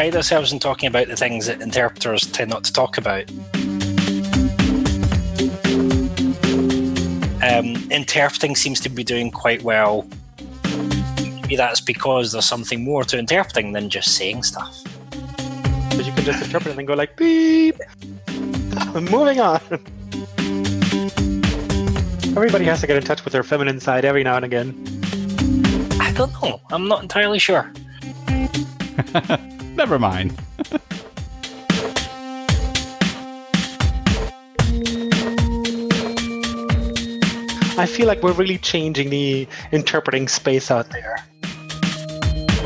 pride ourselves in talking about the things that interpreters tend not to talk about. Interpreting seems to be doing quite well. Maybe that's because there's something more to interpreting than just saying stuff. But you can just interpret it and go like, beep! Moving on. Everybody has to get in touch with their feminine side every now and again. I don't know. I'm not entirely sure. Never mind. I feel like we're really changing the interpreting space out there.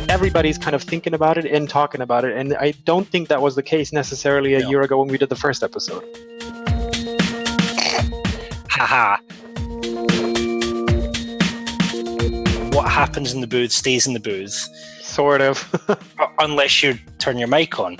Everybody's kind of thinking about it and talking about it, and I don't think that was the case necessarily a year ago when we did the first episode. Haha. What happens in the booth stays in the booth. Sort of. Unless you turn your mic on.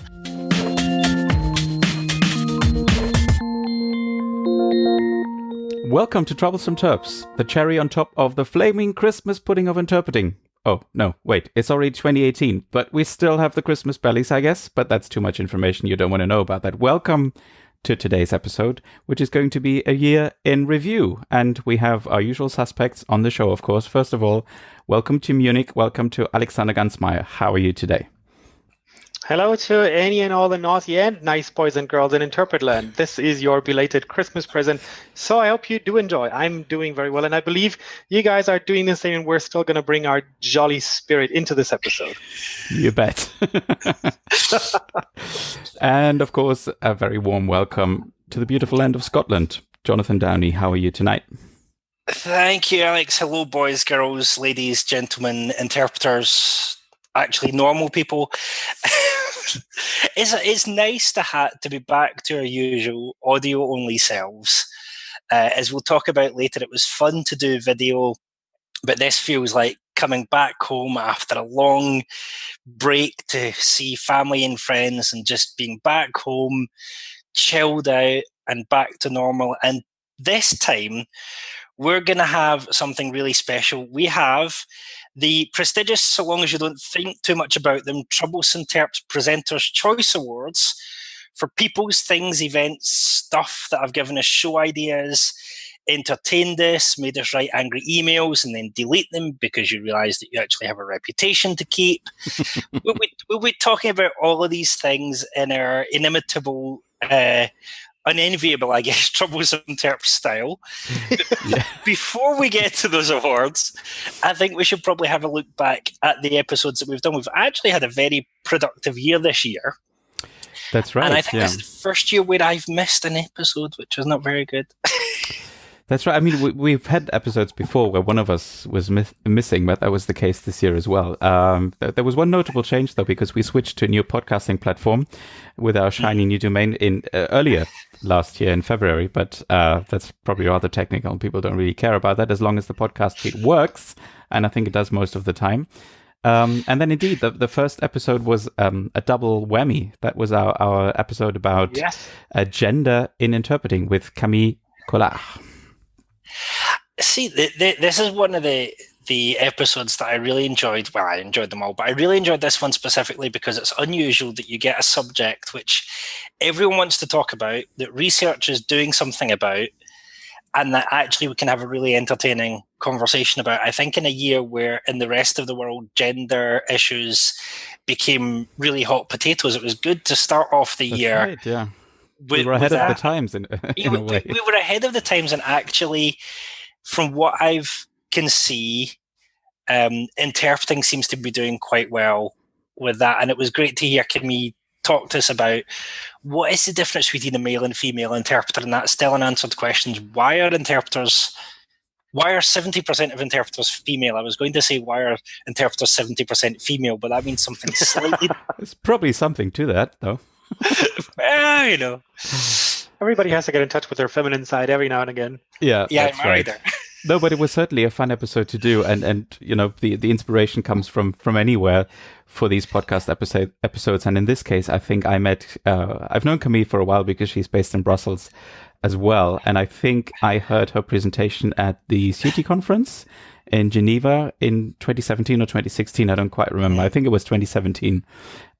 Welcome to Troublesome Terps, the cherry on top of the flaming Christmas pudding of interpreting. Oh, no, wait, it's already 2018, but we still have the Christmas bellies, I guess, but that's too much information. You don't want to know about that. Welcome to today's episode, which is going to be a year in review. And we have our usual suspects on the show, of course. First of all, welcome to Munich. Welcome to Alexander Gansmeyer. How are you today? Hello to any and all the naughty and nice boys and girls in Interpretland. This is your belated Christmas present, so I hope you do enjoy. I'm doing very well, and I believe you guys are doing the same, and we're still going to bring our jolly spirit into this episode. You bet. And, of course, a very warm welcome to the beautiful land of Scotland. Jonathan Downey, how are you tonight? Thank you, Alex. Hello, boys, girls, ladies, gentlemen, interpreters, actually normal people. It's nice to be back to our usual audio-only selves. As we'll talk about later, it was fun to do video, but this feels like coming back home after a long break to see family and friends and just being back home, chilled out and back to normal. And this time, we're going to have something really special. We have the prestigious, so long as you don't think too much about them, Troublesome Terps Presenters' Choice Awards for people's, things, events, stuff that have given us show ideas, entertained us, made us write angry emails and then delete them because you realise that you actually have a reputation to keep. we'll be talking about all of these things in our inimitable, unenviable, I guess, Troublesome Terps style. Before we get to those awards, I think we should probably have a look back at the episodes that we've done. We've actually had a very productive year this year. That's right. And I think this is the first year where I've missed an episode, which is not very good. That's right. I mean, we've had episodes before where one of us was missing, but that was the case this year as well. There was one notable change, though, because we switched to a new podcasting platform with our shiny new domain in earlier last year in February. But that's probably rather technical, and people don't really care about that as long as the podcast feed works. And I think it does most of the time. And then, indeed, the first episode was a double whammy. That was our episode about gender in interpreting with Camille Collard. See, this is one of the episodes that I really enjoyed. Well, I enjoyed them all, but I really enjoyed this one specifically because it's unusual that you get a subject which everyone wants to talk about, that research is doing something about, and that actually we can have a really entertaining conversation about. I think in a year where in the rest of the world gender issues became really hot potatoes, it was good to start off the year. Right, yeah. We were ahead of the times in a way. We were ahead of the times, and actually, from what I can see, interpreting seems to be doing quite well with that. And it was great to hear Camille talk to us about what is the difference between a male and female interpreter, and that's still unanswered questions. Why are 70% of interpreters female? I was going to say, why are interpreters 70% female, but that means something slightly... There's probably something to that, though. Well, you know. Everybody has to get in touch with their feminine side every now and again. Yeah, that's I'm right. there. No, but it was certainly a fun episode to do, and you know, the inspiration comes from anywhere for these podcast episodes. And in this case, I think I've known Camille for a while because she's based in Brussels as well, and I think I heard her presentation at the CUT conference in Geneva in 2017 or 2016. I don't quite remember. I think it was 2017.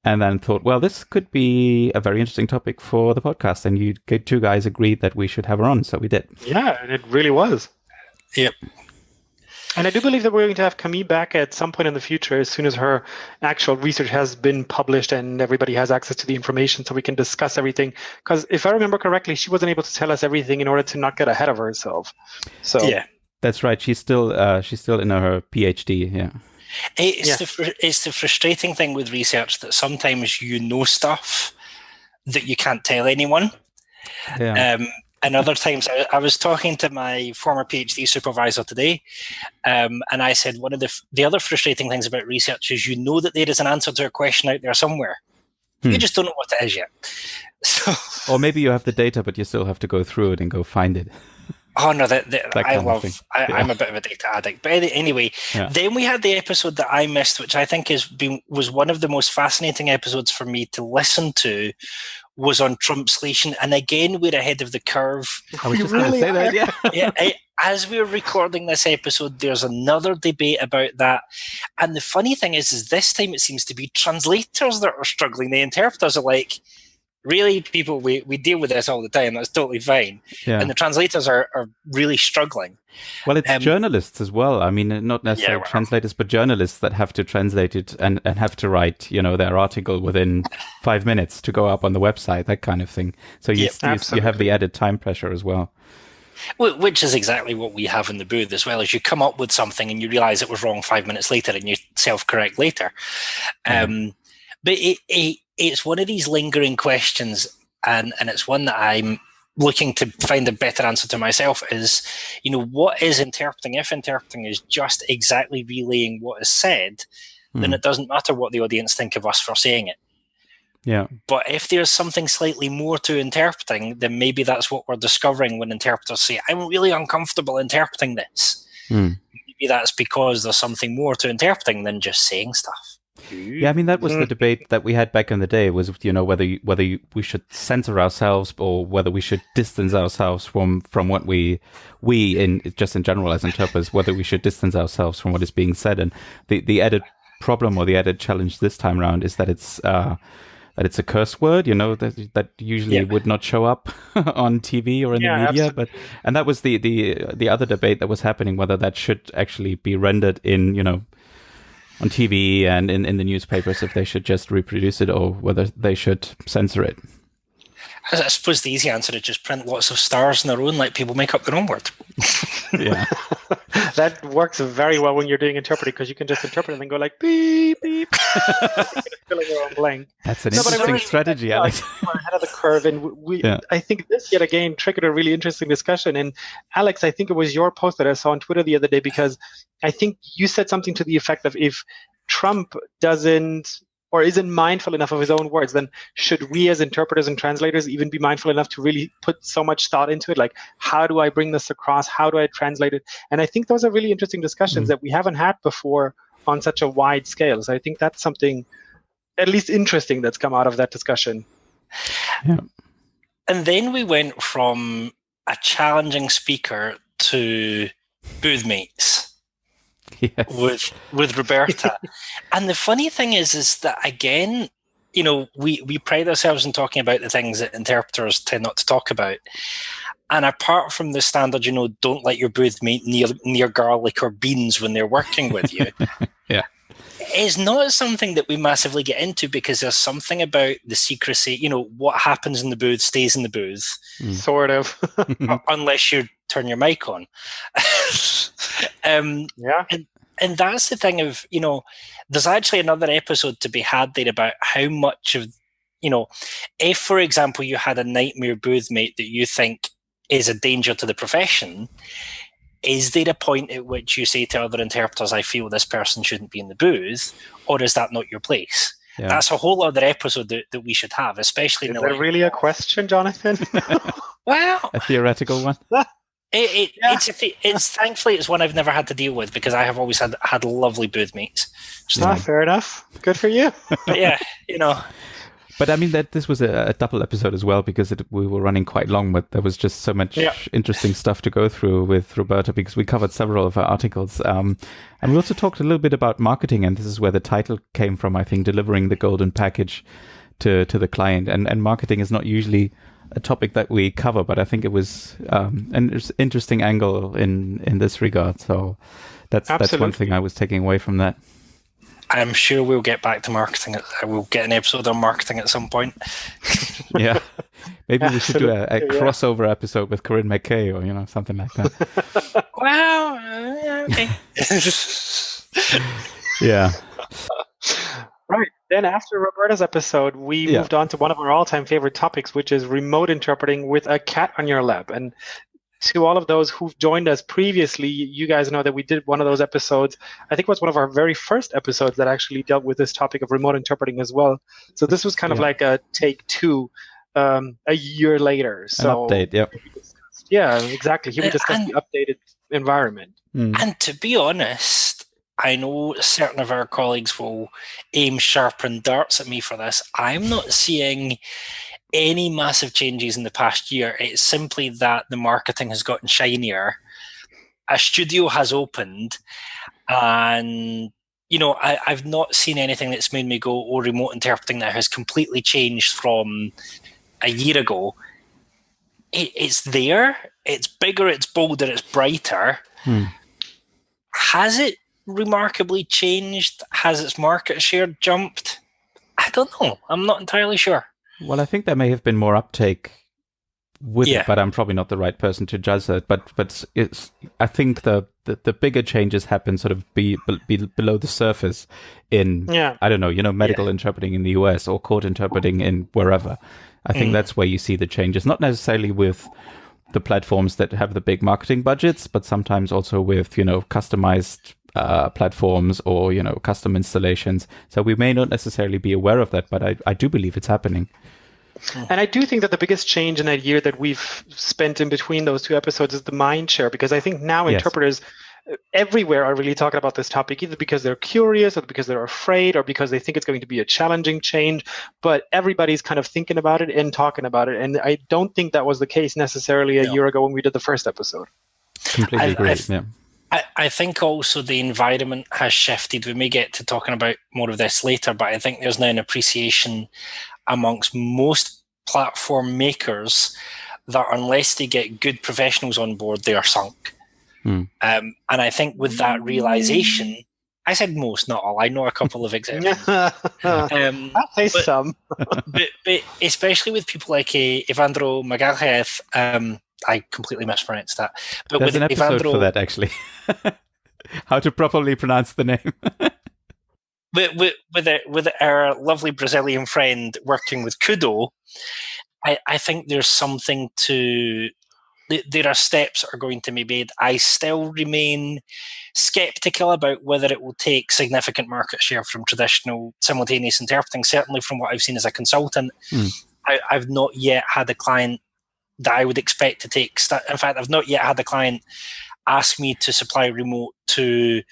And then thought, well, this could be a very interesting topic for the podcast. And you two guys agreed that we should have her on. So we did. Yeah, and it really was. Yep. And I do believe that we're going to have Camille back at some point in the future as soon as her actual research has been published and everybody has access to the information so we can discuss everything. Because if I remember correctly, she wasn't able to tell us everything in order to not get ahead of herself. So yeah, that's right. She's still in her PhD. Yeah. It's the frustrating thing with research that sometimes you know stuff that you can't tell anyone. Yeah. And other times, I was talking to my former PhD supervisor today, and I said one of the other frustrating things about research is you know that there is an answer to a question out there somewhere. You just don't know what it is yet. So, or maybe you have the data, but you still have to go through it and go find it. Oh no, I'm a bit of a data addict. But anyway, Then we had the episode that I missed, which I think was one of the most fascinating episodes for me to listen to, was on Trumpslation. And again, we're ahead of the curve. I was just going to say that, yeah. As we're recording this episode, there's another debate about that. And the funny thing is this time it seems to be translators that are struggling. The interpreters are like, really, people, we deal with this all the time. That's totally fine. Yeah. And the translators are really struggling. Well, it's journalists as well. I mean, not necessarily translators, but journalists that have to translate it and have to write, their article within 5 minutes to go up on the website, that kind of thing. So you have the added time pressure as well. Which is exactly what we have in the booth as well. As you come up with something and you realize it was wrong 5 minutes later and you self-correct later. But it's one of these lingering questions, and it's one that I'm looking to find a better answer to myself is, what is interpreting? If interpreting is just exactly relaying what is said, then it doesn't matter what the audience think of us for saying it. Yeah. But if there's something slightly more to interpreting, then maybe that's what we're discovering when interpreters say, I'm really uncomfortable interpreting this. Maybe that's because there's something more to interpreting than just saying stuff. Yeah, I mean, that was the debate that we had back in the day, was, whether we should censor ourselves or whether we should distance ourselves from what we in general as interpreters, whether we should distance ourselves from what is being said. And the added problem or the added challenge this time around is that it's a curse word, that usually would not show up on TV or in the media. Absolutely. And that was the other debate that was happening, whether that should actually be rendered in, on TV and in the newspapers, if they should just reproduce it or whether they should censor it. I suppose the easy answer is just print lots of stars in their own, let people make up their own word. Yeah. That works very well when you're doing interpreting, because you can just interpret and then go like, beep, beep. Filling your own blank. That's an interesting strategy, Alex. We're ahead of the curve, and I think this yet again triggered a really interesting discussion. And Alex, I think it was your post that I saw on Twitter the other day, because I think you said something to the effect of, if Trump doesn't or isn't mindful enough of his own words, then should we as interpreters and translators even be mindful enough to really put so much thought into it? Like, how do I bring this across? How do I translate it? And I think those are really interesting discussions that we haven't had before on such a wide scale. So I think that's something at least interesting that's come out of that discussion. Yeah. And then we went from a challenging speaker to booth mates. Yes. with Roberta. And the funny thing is that, again, we pride ourselves in talking about the things that interpreters tend not to talk about. And apart from the standard, don't let your booth mate near garlic or beans when they're working with you. Yeah. It's not something that we massively get into, because there's something about the secrecy. What happens in the booth stays in the booth. Sort of. Unless you turn your mic on. And that's the thing of, there's actually another episode to be had there about how much of, if, for example, you had a nightmare booth mate that you think is a danger to the profession, is there a point at which you say to other interpreters, I feel this person shouldn't be in the booth, or is that not your place? Yeah. That's a whole other episode that we should have, especially in the... Is that really a question, Jonathan? Well... A theoretical one? It's thankfully it's one I've never had to deal with, because I have always had lovely booth mates. Fair enough. Good for you. But yeah, But I mean that this was a double episode as well because we were running quite long, but there was just so much interesting stuff to go through with Roberta because we covered several of her articles. And we also talked a little bit about marketing, and this is where the title came from, I think, delivering the golden package to the client. And marketing is not usually a topic that we cover, but I think it was an interesting angle in this regard. So that's one thing I was taking away from that. I'm sure we'll get back to marketing. We'll get an episode on marketing at some point. Yeah. Maybe we should do a crossover episode with Corinne McKay or, something like that. Well, okay. Yeah. Right. Then after Roberta's episode, we moved on to one of our all-time favorite topics, which is remote interpreting with a cat on your lap. And to all of those who've joined us previously, you guys know that we did one of those episodes. I think it was one of our very first episodes that actually dealt with this topic of remote interpreting as well. So this was kind of like a take two a year later. So an update, yep. Yeah, exactly. Here we discussed the updated environment. And to be honest, I know certain of our colleagues will aim sharpened darts at me for this. I'm not seeing any massive changes in the past year. It's simply that the marketing has gotten shinier. A studio has opened, and I've not seen anything that's made me go, "Oh, remote interpreting now has completely changed from a year ago." It's there. It's bigger. It's bolder. It's brighter. Has it remarkably changed? Has its market share jumped? I don't know. I'm not entirely sure. Well, I think there may have been more uptake with it, but I'm probably not the right person to judge that. But I think the bigger changes happen sort of be below the surface in I don't know, medical interpreting in the US or court interpreting in wherever. I think that's where you see the changes, not necessarily with the platforms that have the big marketing budgets, but sometimes also with customized platforms or custom installations. So we may not necessarily be aware of that, but I do believe it's happening. And I do think that the biggest change in that year that we've spent in between those two episodes is the mind share, because I think now interpreters everywhere are really talking about this topic, either because they're curious or because they're afraid or because they think it's going to be a challenging change, but everybody's kind of thinking about it and talking about it. And I don't think that was the case necessarily a year ago when we did the first episode. Completely agree. I think also the environment has shifted. We may get to talking about more of this later, but I think there's now an appreciation amongst most platform makers that unless they get good professionals on board, they are sunk. And I think with that realization, I said most, not all. I know a couple of exceptions. I'll say some. but especially with people like Evandro Magalhaes, I completely mispronounced that. But there's with an episode Evandro, for that, actually. How to properly pronounce the name. with our lovely Brazilian friend working with Kudo, I think there's something to... There are steps that are going to be made. I still remain skeptical about whether it will take significant market share from traditional simultaneous interpreting. Certainly from what I've seen as a consultant, I've not yet had a client that I would expect to take. In fact, I've not yet had a client ask me to supply remote to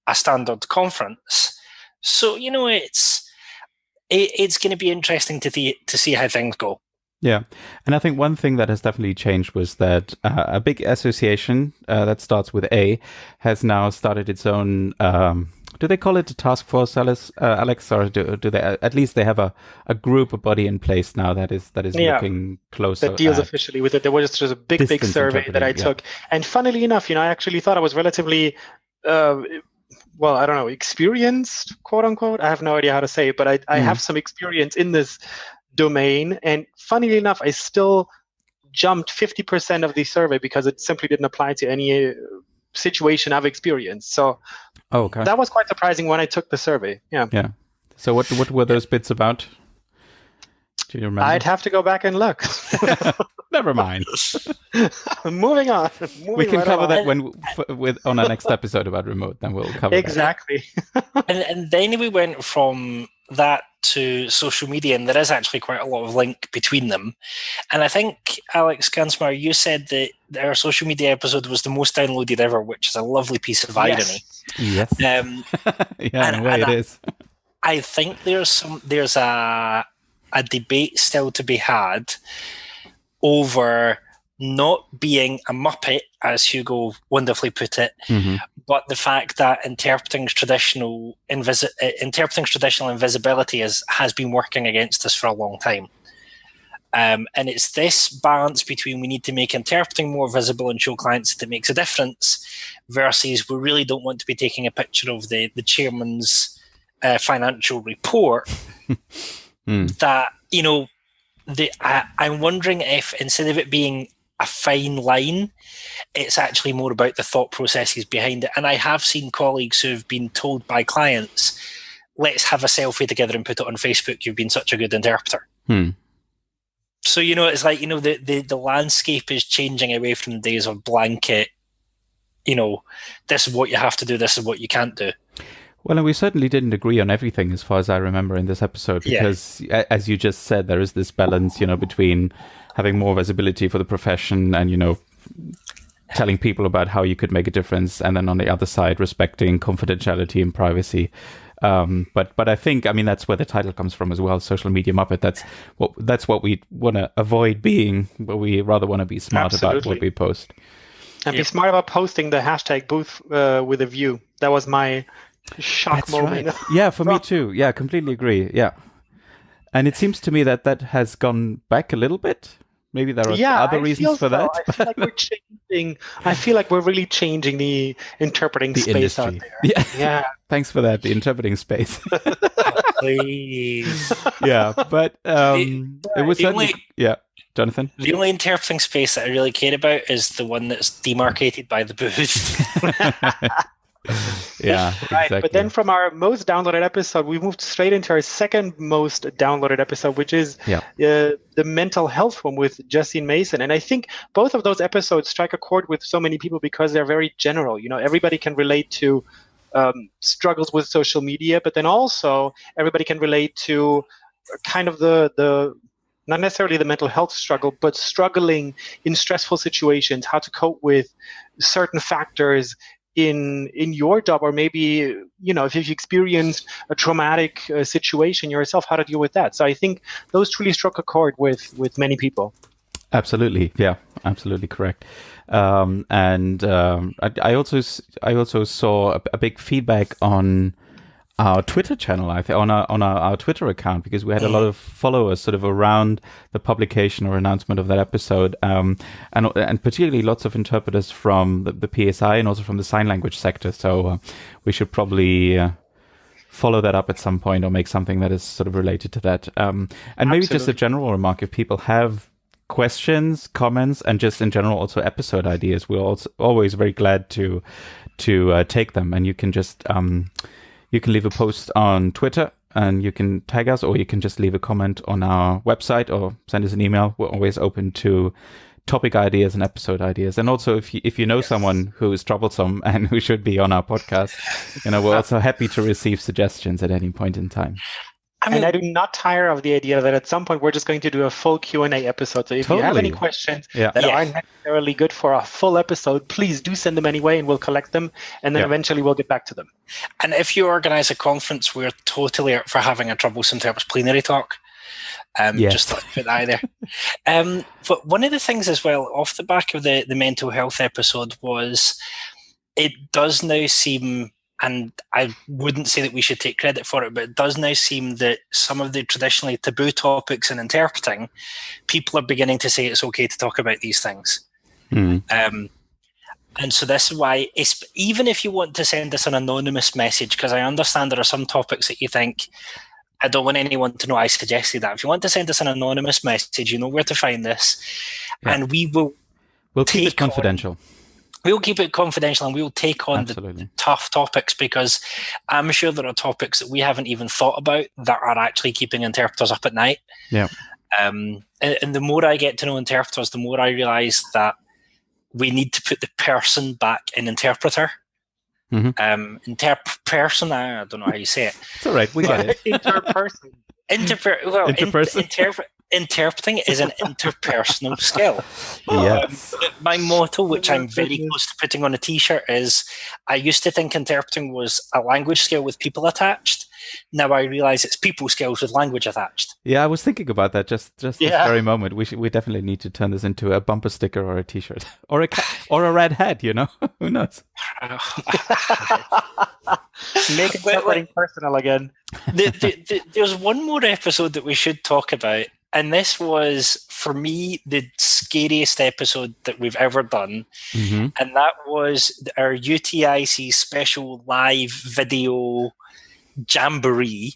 a standard conference. So, it's going to be interesting to see how things go. Yeah. And I think one thing that has definitely changed was that a big association that starts with A has now started its own, do they call it a task force, Alex? Or do they, at least they have a group, a body in place now that is looking closer. That deals officially with it. There was just a big survey that I took. And funnily enough, I actually thought I was relatively, well, I don't know, experienced, quote unquote. I have no idea how to say it, but I have some experience in this domain, and funnily enough, I still jumped 50% of the survey because it simply didn't apply to any situation I've experienced. So that was quite surprising when I took the survey. Yeah. So what were those bits about? Do you remember? I'd have to go back and look. Never mind. Moving on. We can cover that on our next episode about remote. Then we'll cover exactly. and then we went from that to social media, and there is actually quite a lot of link between them. And I think, Alex Gansmar, you said that our social media episode was the most downloaded ever, which is a lovely piece of irony. Yes. Yeah, in a way it is. I think there's a a debate still to be had over not being a Muppet, as Hugo wonderfully put it, but the fact that interpreting traditional invisibility has been working against us for a long time. And it's this balance between we need to make interpreting more visible and show clients that it makes a difference versus we really don't want to be taking a picture of the chairman's financial report that, I'm wondering if instead of it being a fine line, it's actually more about the thought processes behind it. And I have seen colleagues who've been told by clients, let's have a selfie together and put it on Facebook. You've been such a good interpreter. So, it's like, the landscape is changing away from the days of blanket, this is what you have to do, this is what you can't do. Well, and we certainly didn't agree on everything as far as I remember in this episode, because as you just said, there is this balance, between having more visibility for the profession and, telling people about how you could make a difference. And then on the other side, respecting confidentiality and privacy. But I think, that's where the title comes from as well. Social media Muppet. That's what we want to avoid being, but we rather want to be smart about what we post. And be smart about posting the hashtag booth with a view. That was my shock moment. Right. Yeah, for me too. Yeah, completely agree. Yeah. And it seems to me that has gone back a little bit. Maybe there are other reasons for that. I feel like we're changing. I feel like we're really changing the interpreting space industry out there. Yeah. Thanks for that. The interpreting space. Please. Yeah, but it was certainly. Yeah, Jonathan. The only interpreting space that I really care about is the one that's demarcated by the booth. Yeah, right. exactly. But then from our most downloaded episode, we moved straight into our second most downloaded episode, which is the mental health one with Justine Mason. And I think both of those episodes strike a chord with so many people because they're very general. Everybody can relate to struggles with social media, but then also everybody can relate to kind of the not necessarily the mental health struggle, but struggling in stressful situations, how to cope with certain factors in your job, or maybe, if you've experienced a traumatic situation yourself, how to deal with that. So I think those truly struck a chord with many people. Absolutely. Yeah, absolutely correct. I also saw a big feedback on our Twitter channel, I think, on our Twitter account, because we had a lot of followers sort of around the publication or announcement of that episode, and particularly lots of interpreters from the PSI and also from the sign language sector. So we should probably follow that up at some point or make something that is sort of related to that. And maybe just a general remark: if people have questions, comments, and just in general also episode ideas, we're also always very glad to take them. And you can just you can leave a post on Twitter and you can tag us, or you can just leave a comment on our website or send us an email. We're always open to topic ideas and episode ideas. And also if you know someone who is troublesome and who should be on our podcast, we're also happy to receive suggestions at any point in time. And I do not tire of the idea that at some point we're just going to do a full Q&A episode. So if you have any questions that aren't necessarily good for a full episode, please do send them anyway, and we'll collect them, and then eventually we'll get back to them. And if you organise a conference, we're totally up for having a Troublesome Terps plenary talk. Just to put that there. But one of the things as well, off the back of the mental health episode, was it does now seem, and I wouldn't say that we should take credit for it, but it does now seem that some of the traditionally taboo topics in interpreting, people are beginning to say it's okay to talk about these things. And so this is why, even if you want to send us an anonymous message, because I understand there are some topics that you think, I don't want anyone to know I suggested that. If you want to send us an anonymous message, you know where to find this. And we'll keep it confidential. We'll keep it confidential, and we'll take on the tough topics, because I'm sure there are topics that we haven't even thought about that are actually keeping interpreters up at night. Yeah. And the more I get to know interpreters, the more I realise that we need to put the person back in interpreter. Person, I don't know how you say it. It's all right, we get it. Interperson. Interpreting is an interpersonal skill. Yes. My motto, which I'm very close to putting on a t-shirt, is I used to think interpreting was a language skill with people attached. Now I realise it's people skills with language attached. Yeah, I was thinking about that just this very moment. We definitely need to turn this into a bumper sticker or a T-shirt or a red hat. You know, who knows? Make it something personal again. There's one more episode that we should talk about, and this was, for me, the scariest episode that we've ever done, and that was our UTIC special live video jamboree.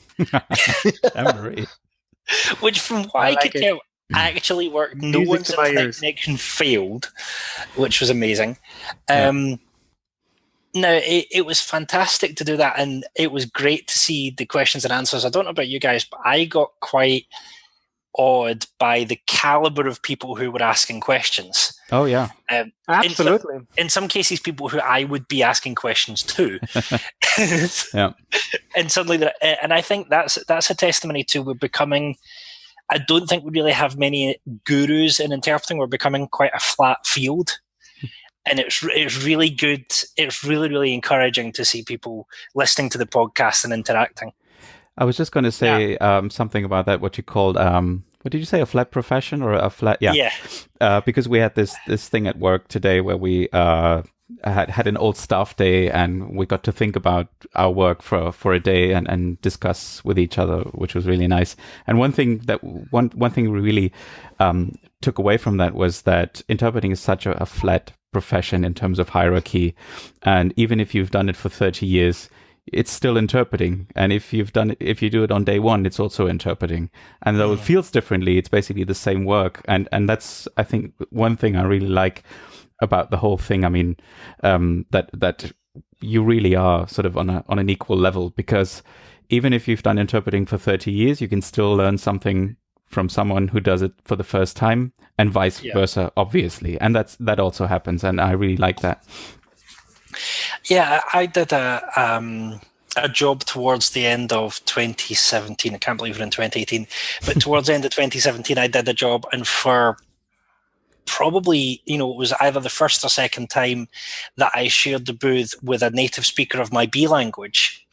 Jamboree. Which, from what I could tell, actually worked. No one's internet connection failed, which was amazing. No, it was fantastic to do that, and it was great to see the questions and answers. I don't know about you guys, but I got quite awed by the caliber of people who were asking questions. Oh, yeah. Absolutely. In some cases, people who I would be asking questions to. Yeah. And suddenly, and I think that's a testimony to we're becoming, I don't think we really have many gurus in interpreting. We're becoming quite a flat field. And it's really good. It's really, really encouraging to see people listening to the podcast and interacting. I was just going to say something about that. What you called, what did you say? A flat profession or a flat? Yeah. Because we had this thing at work today where we had an old staff day, and we got to think about our work for a day and discuss with each other, which was really nice. And one thing we really took away from that was that interpreting is such a flat profession in terms of hierarchy, and even if you've done it for 30 years, it's still interpreting. And if you do it on day one, it's also interpreting. And though it feels differently, it's basically the same work. And that's, I think, one thing I really like about the whole thing. I mean, that you really are sort of on an equal level, because even if you've done interpreting for 30 years, you can still learn something from someone who does it for the first time, and vice versa, obviously. And that also happens, and I really like that. Yeah, I did a job towards the end of 2017. I can't believe we're in 2018, but towards the end of 2017, I did a job, and for probably, it was either the first or second time that I shared the booth with a native speaker of my B language.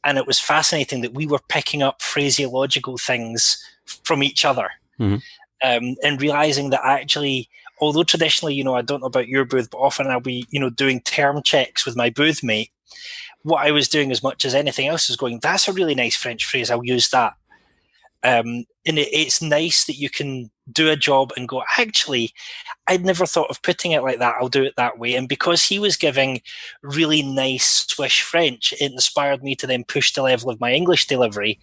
And it was fascinating that we were picking up phraseological things from each other, and realizing that actually, although traditionally, I don't know about your booth, but often I'll be, doing term checks with my booth mate. What I was doing as much as anything else is going, that's a really nice French phrase, I'll use that. And it's nice that you can do a job and go, actually, I'd never thought of putting it like that, I'll do it that way. And because he was giving really nice Swish French, it inspired me to then push the level of my English delivery.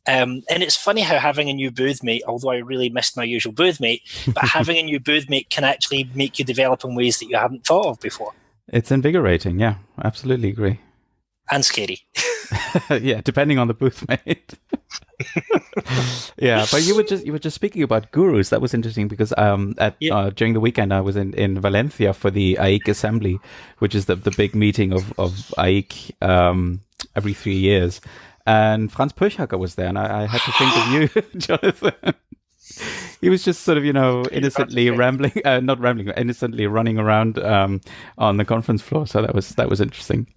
And it's funny how having a new booth mate, although I really missed my usual booth mate, but having a new booth mate can actually make you develop in ways that you hadn't thought of before. It's invigorating, yeah, absolutely agree. And scary. Yeah, depending on the booth mate. Yeah, but you were just speaking about gurus. That was interesting because during the weekend I was in Valencia for the AIC assembly, which is the big meeting of AIC every 3 years. And Franz Purchacker was there, and I had to think of you, Jonathan. He was just sort of, innocently innocently running around on the conference floor. So that was interesting.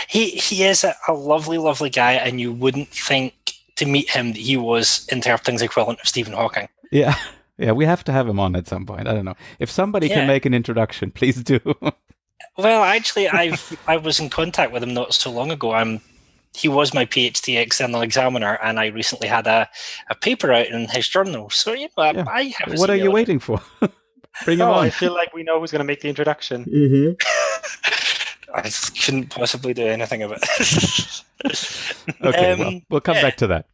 He is a lovely, lovely guy, and you wouldn't think to meet him that he was interpreting's equivalent of Stephen Hawking. Yeah, we have to have him on at some point. I don't know. If somebody can make an introduction, please do. Well, actually, I was in contact with him not so long ago. He was my PhD external examiner, and I recently had a paper out in his journal. So, I have. What are you waiting for? Bring him on. I feel like we know who's going to make the introduction. I couldn't possibly do anything about it. Okay, well, we'll come back to that.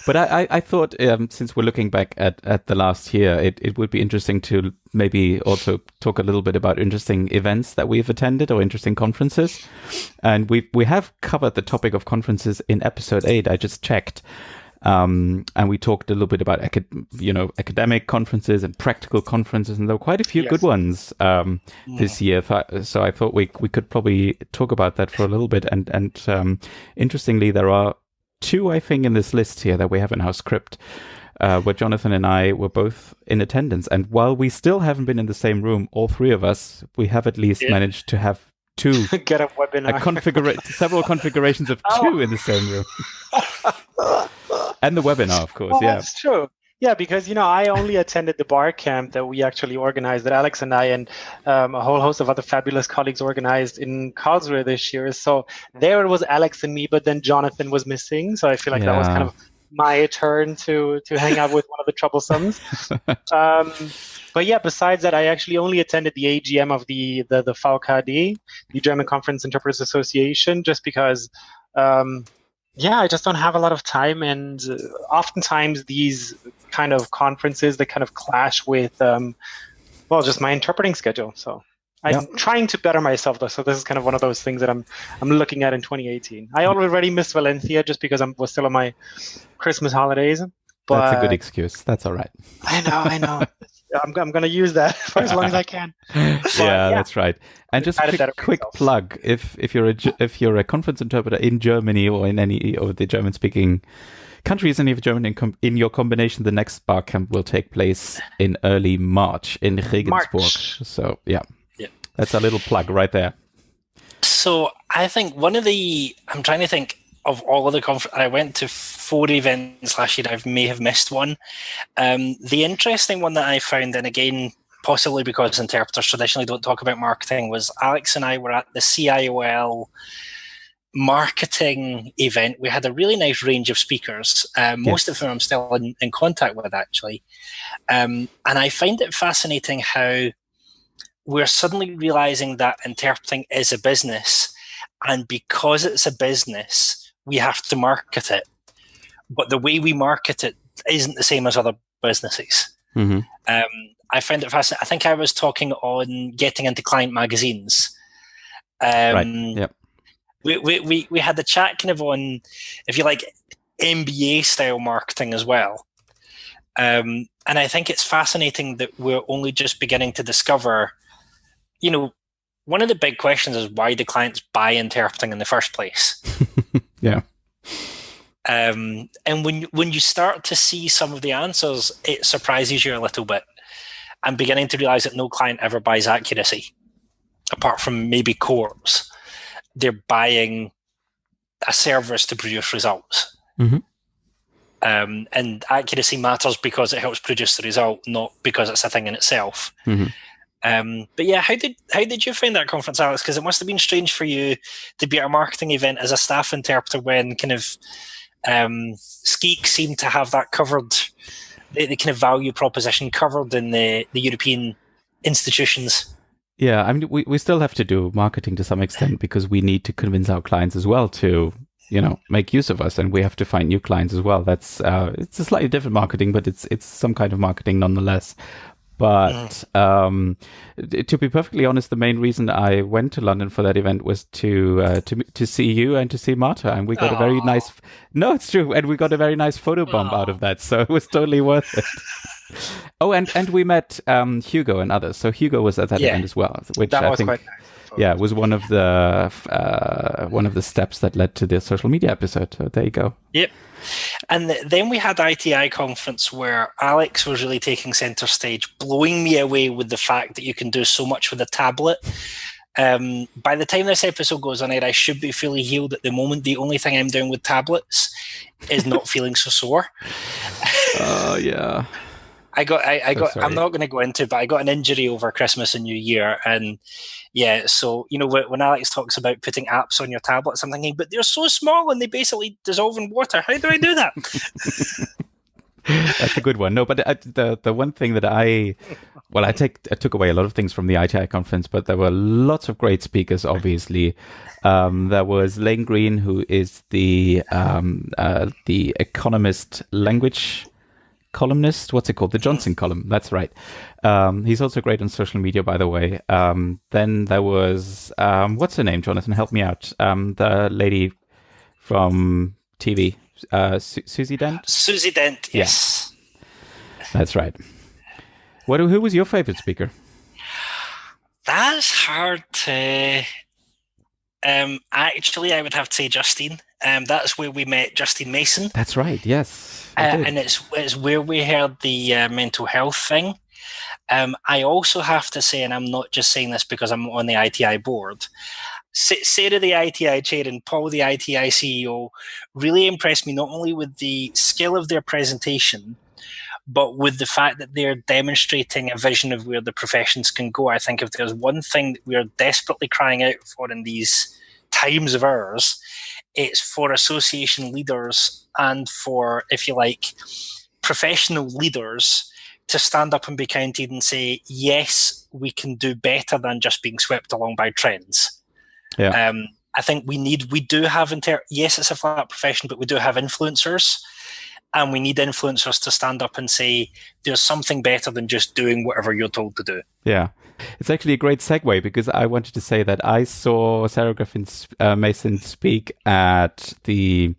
But I thought, since we're looking back at the last year, it would be interesting to maybe also talk a little bit about interesting events that we've attended or interesting conferences. And we have covered the topic of conferences in episode 8. I just checked. And we talked a little bit about academic conferences and practical conferences, and there were quite a few good ones this year. So I thought we could probably talk about that for a little bit. And interestingly, there are 2, I think, in this list here that we have in our script, where Jonathan and I were both in attendance. And while we still haven't been in the same room, all 3 of us, we have at least managed to have two. Get a webinar. Several configurations of two in the same room. And the webinar, of course, yeah. That's true. Yeah, because, I only attended the bar camp that we actually organized, that Alex and I and a whole host of other fabulous colleagues organized in Karlsruhe this year. So there it was Alex and me, but then Jonathan was missing. So I feel like that was kind of my turn to hang out with one of the Troublesomes. But yeah, besides that, I actually only attended the AGM of the VKD, the German Conference Interpreters Association, just because... I just don't have a lot of time, and oftentimes these kind of conferences, they kind of clash with, just my interpreting schedule. So I'm trying to better myself, though. So this is kind of one of those things that I'm looking at in 2018. I already missed Valencia just because I was still on my Christmas holidays. But that's a good excuse. That's all right. I know. I'm going to use that for as long as I can. But, that's right. And just a quick plug: if you're a conference interpreter in Germany or in any of the German-speaking countries, and if German in your combination, the next bar camp will take place in early March in Regensburg. So that's a little plug right there. So I think I'm trying to think of all of the I went to 4 events last year. I may have missed one. The interesting one that I found, and again, possibly because interpreters traditionally don't talk about marketing, was Alex and I were at the CIOL marketing event. We had a really nice range of speakers, most of whom I'm still in contact with, actually. And I find it fascinating how we're suddenly realizing that interpreting is a business. And because it's a business, we have to market it. But the way we market it isn't the same as other businesses. Mm-hmm. I found it fascinating. I think I was talking on getting into client magazines. Right. Yep. We had the chat kind of on, if you like, MBA style marketing as well. And I think it's fascinating that we're only just beginning to discover, one of the big questions is, why do clients buy interpreting in the first place? Yeah. And when you start to see some of the answers, it surprises you a little bit. I'm beginning to realize that no client ever buys accuracy, apart from maybe courts. They're buying a service to produce results. Mm-hmm. And accuracy matters because it helps produce the result, not because it's a thing in itself. Mm-hmm. But yeah, how did you find that conference, Alex? Because it must have been strange for you to be at a marketing event as a staff interpreter when kind of Skeek seemed to have that covered, the kind of value proposition covered in the European institutions. Yeah, I mean, we still have to do marketing to some extent because we need to convince our clients as well to, make use of us, and we have to find new clients as well. That's it's a slightly different marketing, but it's some kind of marketing nonetheless. But to be perfectly honest, the main reason I went to London for that event was to see you and to see Marta, and we got a very nice. No, it's true, and we got a very nice photo bomb out of that, so it was totally worth it. Oh, and we met Hugo and others. So Hugo was at that event as well, which I think quite nice. Was one of the steps that led to the social media episode. So there you go. Yep. And then we had ITI conference where Alex was really taking center stage, blowing me away with the fact that you can do so much with a tablet. By the time this episode goes on air, I should be fully healed. At the moment, the only thing I'm doing with tablets is not feeling so sore. Oh, yeah. I'm not going to go into it, but I got an injury over Christmas and New Year. And yeah, so, when Alex talks about putting apps on your tablets, I'm thinking, but they're so small and they basically dissolve in water. How do I do that? That's a good one. No, but the one thing that I took away a lot of things from the ITI conference, but there were lots of great speakers, obviously. There was Lane Green, who is the Economist language columnist. What's it called? The Johnson column. That's right. He's also great on social media, by the way. Then there was, what's her name, Jonathan? Help me out. The lady from TV. Susie Dent? Susie Dent, yes. Yeah. That's right. Who was your favorite speaker? That's hard to... actually, I would have to say Justine. That's where we met Justine Mason. That's right, yes. And it's where we heard the mental health thing. I also have to say, and I'm not just saying this because I'm on the ITI board, Sarah, the ITI chair, and Paul, the ITI CEO, really impressed me not only with the skill of their presentation, but with the fact that they're demonstrating a vision of where the professions can go. I think if there's one thing that we're desperately crying out for in these times of ours, it's for association leaders and for, if you like, professional leaders to stand up and be counted and say, yes, we can do better than just being swept along by trends. Yeah. I think we do have, yes, it's a flat profession, but we do have influencers, and we need influencers to stand up and say, there's something better than just doing whatever you're told to do. Yeah. It's actually a great segue, because I wanted to say that I saw Sarah Griffin Mason speak at the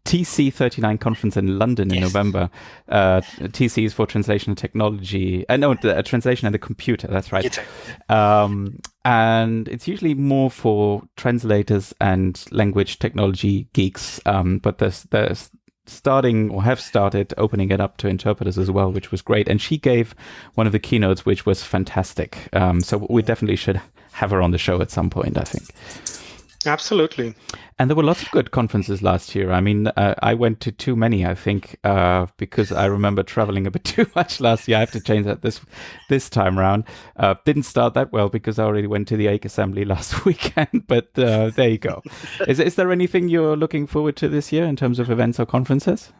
TC39 conference in London in November. TC is for Translation and Technology. Translation and the Computer. That's right. And it's usually more for translators and language technology geeks. But there's starting or have started opening it up to interpreters as well, which was great. And she gave one of the keynotes, which was fantastic. So we definitely should have her on the show at some point, I think. Absolutely. And there were lots of good conferences last year. I mean, I went to too many, I think, because I remember traveling a bit too much last year. I have to change that this time around. Didn't start that well because I already went to the AIC Assembly last weekend, but there you go. Is there anything you're looking forward to this year in terms of events or conferences?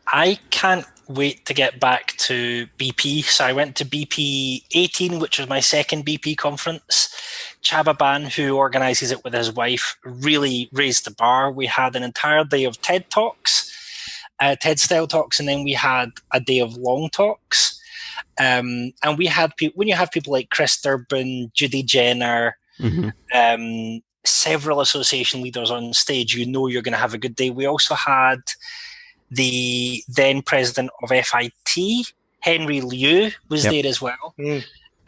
I can't wait to get back to BP. So I went to BP 18, which was my second BP conference. Chaba Ban, who organizes it with his wife, really raised the bar. We had an entire day of TED Talks, TED-style talks, and then we had a day of long talks. And we had when you have people like Chris Durbin, Judy Jenner, several association leaders on stage, you know you're going to have a good day. We also had the then president of FIT, Henry Liu, was there as well.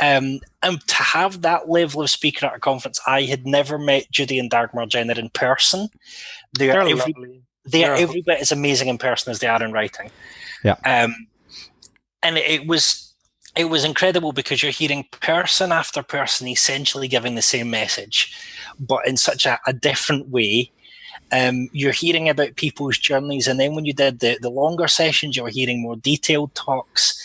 And to have that level of speaker at a conference, I had never met Judy and Dagmar Jenner in person. They're lovely. They are every bit as amazing in person as they are in writing. Yeah. And it was incredible because you're hearing person after person essentially giving the same message, but in such a different way. You're hearing about people's journeys, and then when you did the longer sessions, you were hearing more detailed talks.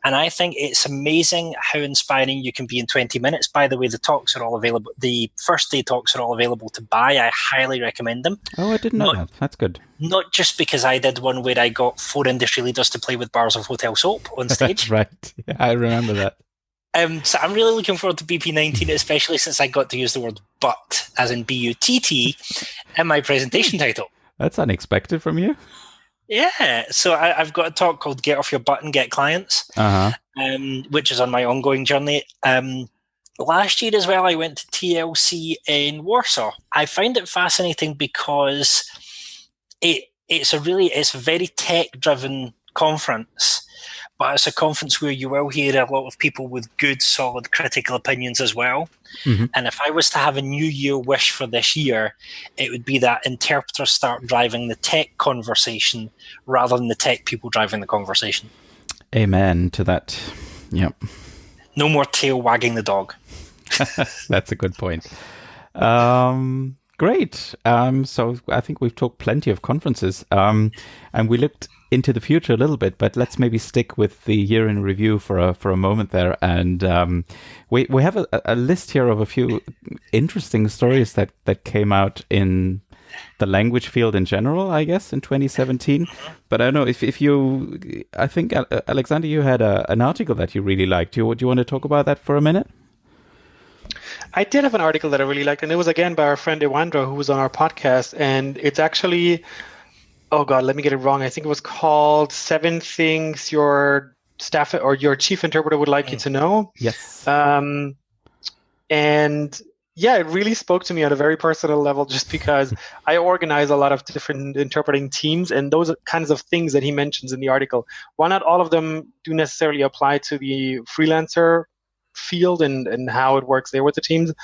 And I think it's amazing how inspiring you can be in 20 minutes. By the way, the talks are all available. The first day talks are all available to buy. I highly recommend them. Oh, I didn't know that. That's good. Not just because I did one where I got 4 industry leaders to play with bars of hotel soap on stage. That's right. Yeah, I remember that. So I'm really looking forward to BP19, especially since I got to use the word "but" as in B-U-T-T in my presentation title. That's unexpected from you. Yeah, so I've got a talk called "Get Off Your Butt and Get Clients," which is on my ongoing journey. Last year as well, I went to TLC in Warsaw. I find it fascinating because it's a very tech-driven conference, but it's a conference where you will hear a lot of people with good, solid critical opinions as well. And if I was to have a New Year wish for this year, it would be that interpreters start driving the tech conversation rather than the tech people driving the conversation. Amen to that. Yep. No more tail wagging the dog. That's a good point. Great. So I think we've talked plenty of conferences, and we looked into the future a little bit, but let's maybe stick with the year in review for a moment there. And we have a list here of a few interesting stories that came out in the language field in general, I guess, in 2017. But I don't know if you, I think, Alexander, you had an article that you really liked. Do you want to talk about that for a minute? I did have an article that I really liked, and it was again by our friend Ewandra, who was on our podcast, and it's actually, oh God, let me get it wrong. I think it was called 7 Things Your Staff or Your Chief Interpreter Would Like You to Know. Yes. And yeah, it really spoke to me on a very personal level, just because I organize a lot of different interpreting teams, and those are kinds of things that he mentions in the article. While not all of them do necessarily apply to the freelancer field and how it works there with the teams,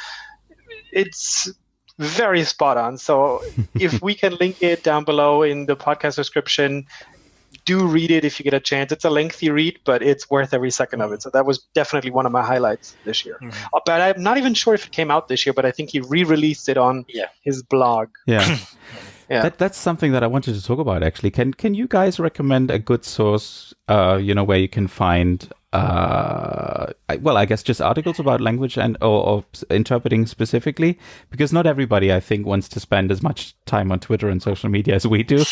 it's very spot on. So if we can link it down below in the podcast description, Do read it if you get a chance. It's a lengthy read, but it's worth every second of it. So that was definitely one of my highlights this year. But I'm not even sure if it came out this year, but I think he re-released it on his blog. Yeah. That's something that I wanted to talk about, actually. Can you guys recommend a good source, where you can find, I guess just articles about language and or interpreting specifically? Because not everybody, I think, wants to spend as much time on Twitter and social media as we do.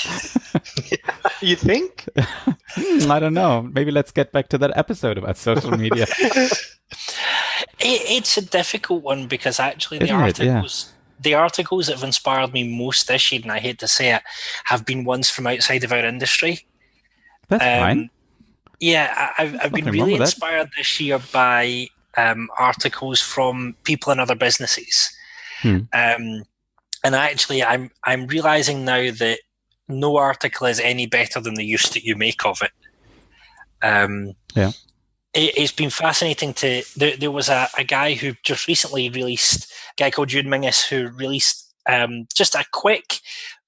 You think? I don't know. Maybe let's get back to that episode about social media. It's a difficult one because actually the articles that have inspired me most this year, and I hate to say it, have been ones from outside of our industry. That's fine. Yeah, I've been really inspired this year by articles from people in other businesses. And actually, I'm realizing now that no article is any better than the use that you make of it. It's been fascinating to. There was a guy who just recently released, a guy called June Mingus, who released just a quick,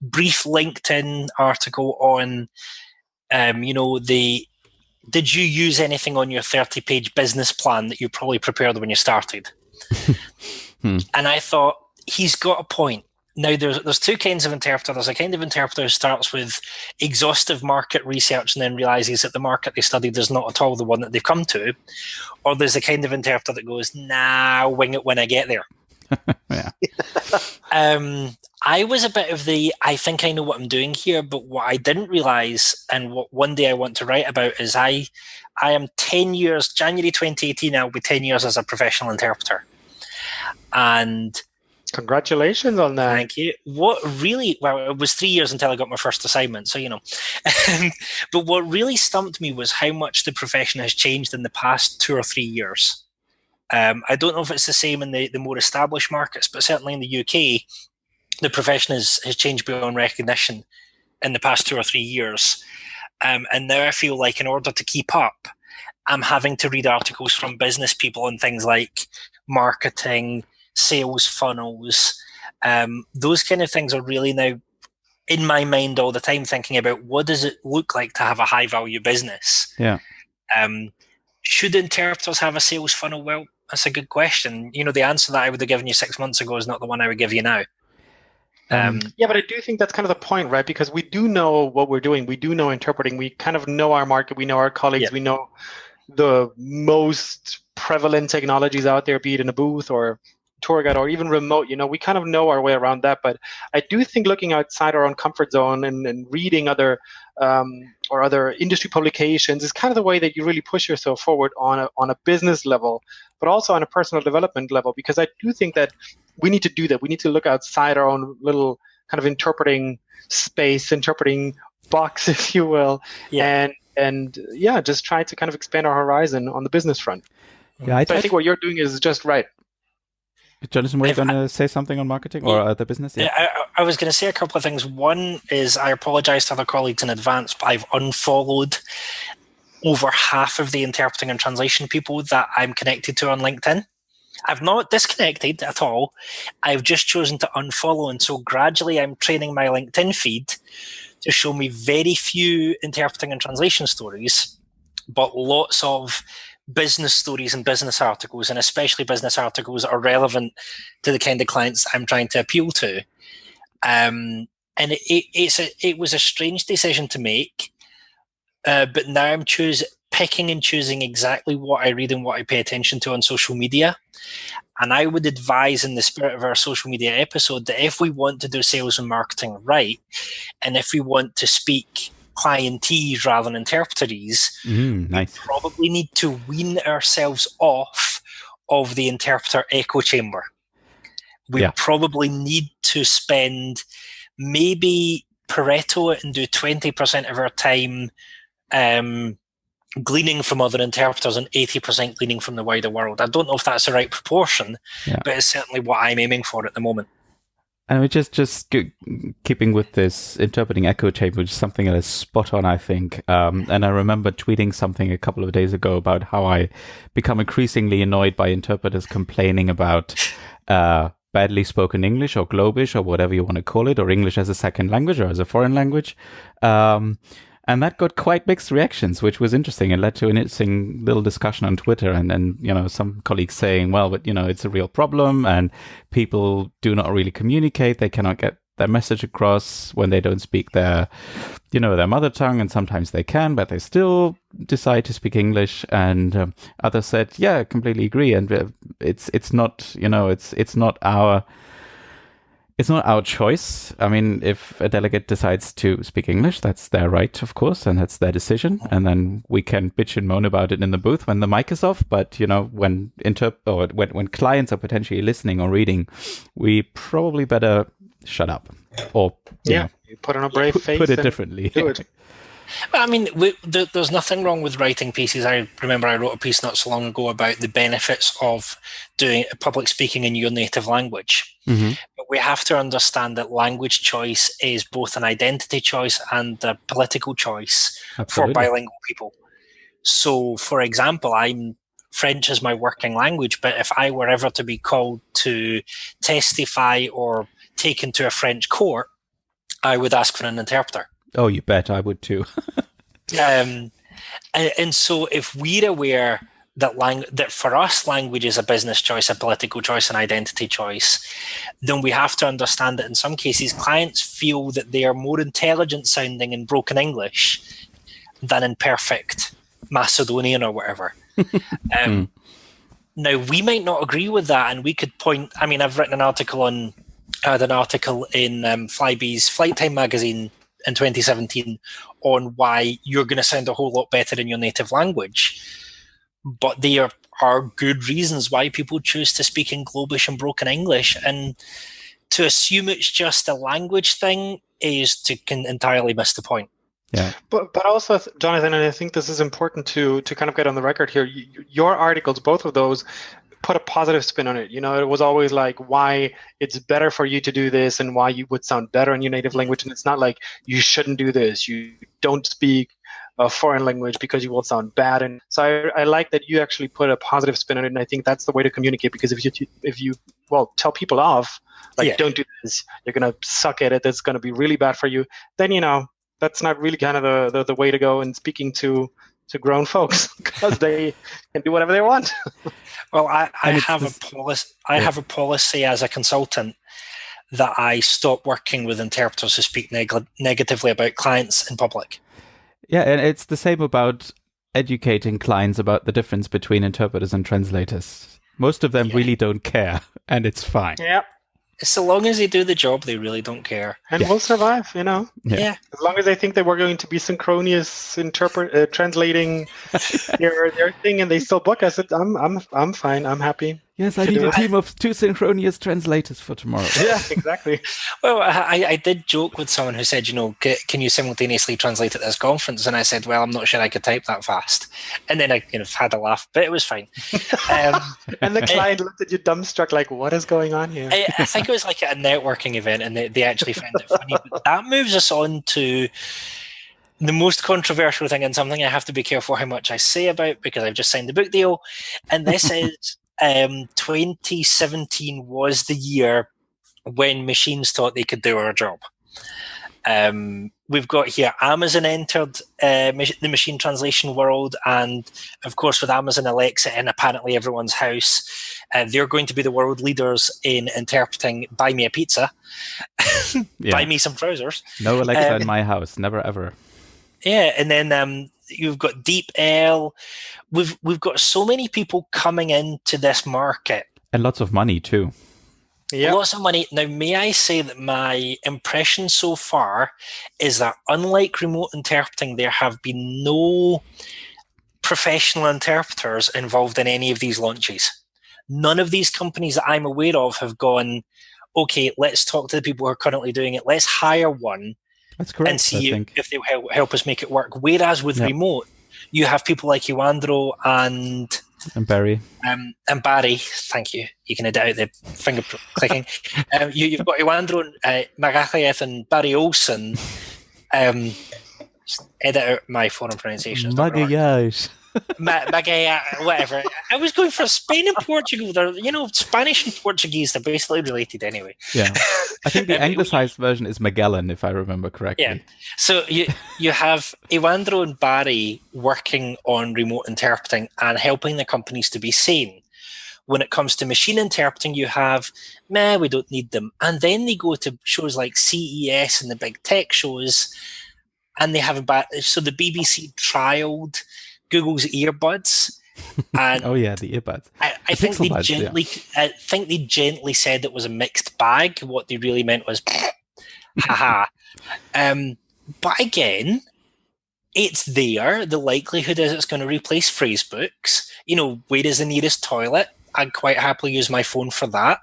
brief LinkedIn article on, did you use anything on your 30-page business plan that you probably prepared when you started? And I thought, he's got a point. Now, there's two kinds of interpreter. There's a kind of interpreter who starts with exhaustive market research and then realizes that the market they studied is not at all the one that they've come to. Or there's a kind of interpreter that goes, nah, wing it when I get there. I was a bit of the, I think I know what I'm doing here, but what I didn't realize, and what one day I want to write about, is I am 10 years, January 2018, I'll be 10 years as a professional interpreter. And congratulations on that. Thank you. It was 3 years until I got my first assignment, so but what really stumped me was how much the profession has changed in the past 2 or 3 years. I don't know if it's the same in the more established markets, but certainly in the UK, the profession has changed beyond recognition in the past 2 or 3 years. And now I feel like in order to keep up, I'm having to read articles from business people on things like marketing, sales funnels. Those kind of things are really now in my mind all the time, thinking about what does it look like to have a high value business? Should interpreters have a sales funnel? Well, that's a good question. The answer that I would have given you 6 months ago is not the one I would give you now. But I do think that's kind of the point, right? Because we do know what we're doing. We do know interpreting. We kind of know our market. We know our colleagues. We know the most prevalent technologies out there, be it in a booth or tour guide or even remote. We kind of know our way around that. But I do think looking outside our own comfort zone and reading other industry publications is kind of the way that you really push yourself forward on a business level, but also on a personal development level. Because I do think that we need to do that. We need to look outside our own little kind of interpreting space, interpreting box, if you will, and just try to kind of expand our horizon on the business front. I think what you're doing is just right. Jonathan, were you going to say something on marketing or the business? I was going to say a couple of things. One is I apologize to other colleagues in advance, but I've unfollowed over half of the interpreting and translation people that I'm connected to on LinkedIn. I've not disconnected at all. I've just chosen to unfollow. And so gradually I'm training my LinkedIn feed to show me very few interpreting and translation stories, but lots of business stories and business articles, and especially business articles that are relevant to the kind of clients I'm trying to appeal to. And it was a strange decision to make, but now I'm picking and choosing exactly what I read and what I pay attention to on social media. And I would advise, in the spirit of our social media episode, that if we want to do sales and marketing right, and if we want to speak clientese rather than interpretees, we probably need to wean ourselves off of the interpreter echo chamber. We probably need to spend, maybe Pareto it and do 20% of our time gleaning from other interpreters and 80% gleaning from the wider world. I don't know if that's the right proportion, but it's certainly what I'm aiming for at the moment. And we just keeping with this interpreting echo chamber, which is something that is spot on, I think. And I remember tweeting something a couple of days ago about how I become increasingly annoyed by interpreters complaining about badly spoken English or Globish or whatever you want to call it, or English as a second language or as a foreign language. And that got quite mixed reactions, which was interesting and led to an interesting little discussion on Twitter. And some colleagues saying, well, but, it's a real problem and people do not really communicate. They cannot get their message across when they don't speak their mother tongue. And sometimes they can, but they still decide to speak English. And others said, yeah, completely agree. And it's not, it's not our choice. I mean, if a delegate decides to speak English, that's their right, of course, and that's their decision. And then we can bitch and moan about it in the booth when the mic is off. But when when clients are potentially listening or reading, we probably better shut up or you put on a brave face. Put it differently. Do it. I mean, there's nothing wrong with writing pieces. I remember I wrote a piece not so long ago about the benefits of doing public speaking in your native language. Mm-hmm. But we have to understand that language choice is both an identity choice and a political choice. Absolutely. For bilingual people. So, for example, French is my working language, but if I were ever to be called to testify or taken to a French court, I would ask for an interpreter. Oh, you bet I would too. And so if we're aware that for us language is a business choice, a political choice, an identity choice, then we have to understand that in some cases clients feel that they are more intelligent sounding in broken English than in perfect Macedonian or whatever. Now, we might not agree with that, and we could point... I mean, I've written an article in Flybee's Flight Time magazine in 2017 on why you're going to sound a whole lot better in your native language. But there are good reasons why people choose to speak in Globish and broken English. And to assume it's just a language thing is to entirely miss the point. Yeah. But also, Jonathan, and I think this is important to kind of get on the record here, your articles, both of those, put a positive spin on it. It was always like why it's better for you to do this and why you would sound better in your native language. And it's not like you shouldn't do this. You don't speak a foreign language because you will sound bad. And so I like that you actually put a positive spin on it. And I think that's the way to communicate, because if you tell people off, don't do this, you're going to suck at it, that's going to be really bad for you, then, that's not really kind of the way to go in speaking to grown folks, because they can do whatever they want. Well, I have a policy as a consultant that I stop working with interpreters who speak negatively about clients in public. Yeah, and it's the same about educating clients about the difference between interpreters and translators. Most of them really don't care, and it's fine. Yeah. So long as they do the job, they really don't care. And we'll survive, Yeah. As long as they think that we're going to be synchronous translating their thing, and they still book us, I'm fine. I'm happy. Yes, I need a team of 2 synchronous translators for tomorrow. Yeah, exactly. Well, I did joke with someone who said, can you simultaneously translate at this conference? And I said, well, I'm not sure I could type that fast. And then I had a laugh, but it was fine. And the client looked at you dumbstruck, like, what is going on here? I think it was like at a networking event, and they actually found it funny. But that moves us on to the most controversial thing, and something I have to be careful how much I say about, because I've just signed the book deal. And this is 2017 was the year when machines thought they could do our job. We've got here Amazon entered the machine translation world, and of course with Amazon Alexa in apparently everyone's house, they're going to be the world leaders in interpreting buy me a pizza, buy me some trousers. No Alexa in my house, never ever. Yeah, and then you've got DeepL. We've got so many people coming into this market. And lots of money too. Yep. Lots of money. Now, may I say that my impression so far is that unlike remote interpreting, there have been no professional interpreters involved in any of these launches. None of these companies that I'm aware of have gone, okay, let's talk to the people who are currently doing it. Let's hire one. That's correct, and see if they'll help us make it work. Whereas with remote, you have people like Iwandro and Barry. And Barry, thank you. You can edit out the finger clicking. You've got Iwandro Magathiev and Barry Olsen. Edit out my foreign pronunciations. Magayash. Whatever. I was going for Spain and Portugal. They're, Spanish and Portuguese, they're basically related anyway. Yeah. I think the anglicized version is Magellan, if I remember correctly. Yeah. So you have Ewandro and Barry working on remote interpreting and helping the companies to be sane. When it comes to machine interpreting, you have, we don't need them. And then they go to shows like CES and the big tech shows, and they have so the BBC trialed Google's earbuds. And oh yeah, the earbuds. I think they gently said it was a mixed bag. What they really meant was, haha. But again, it's there. The likelihood is it's going to replace phrase books. Where is the nearest toilet? I'd quite happily use my phone for that.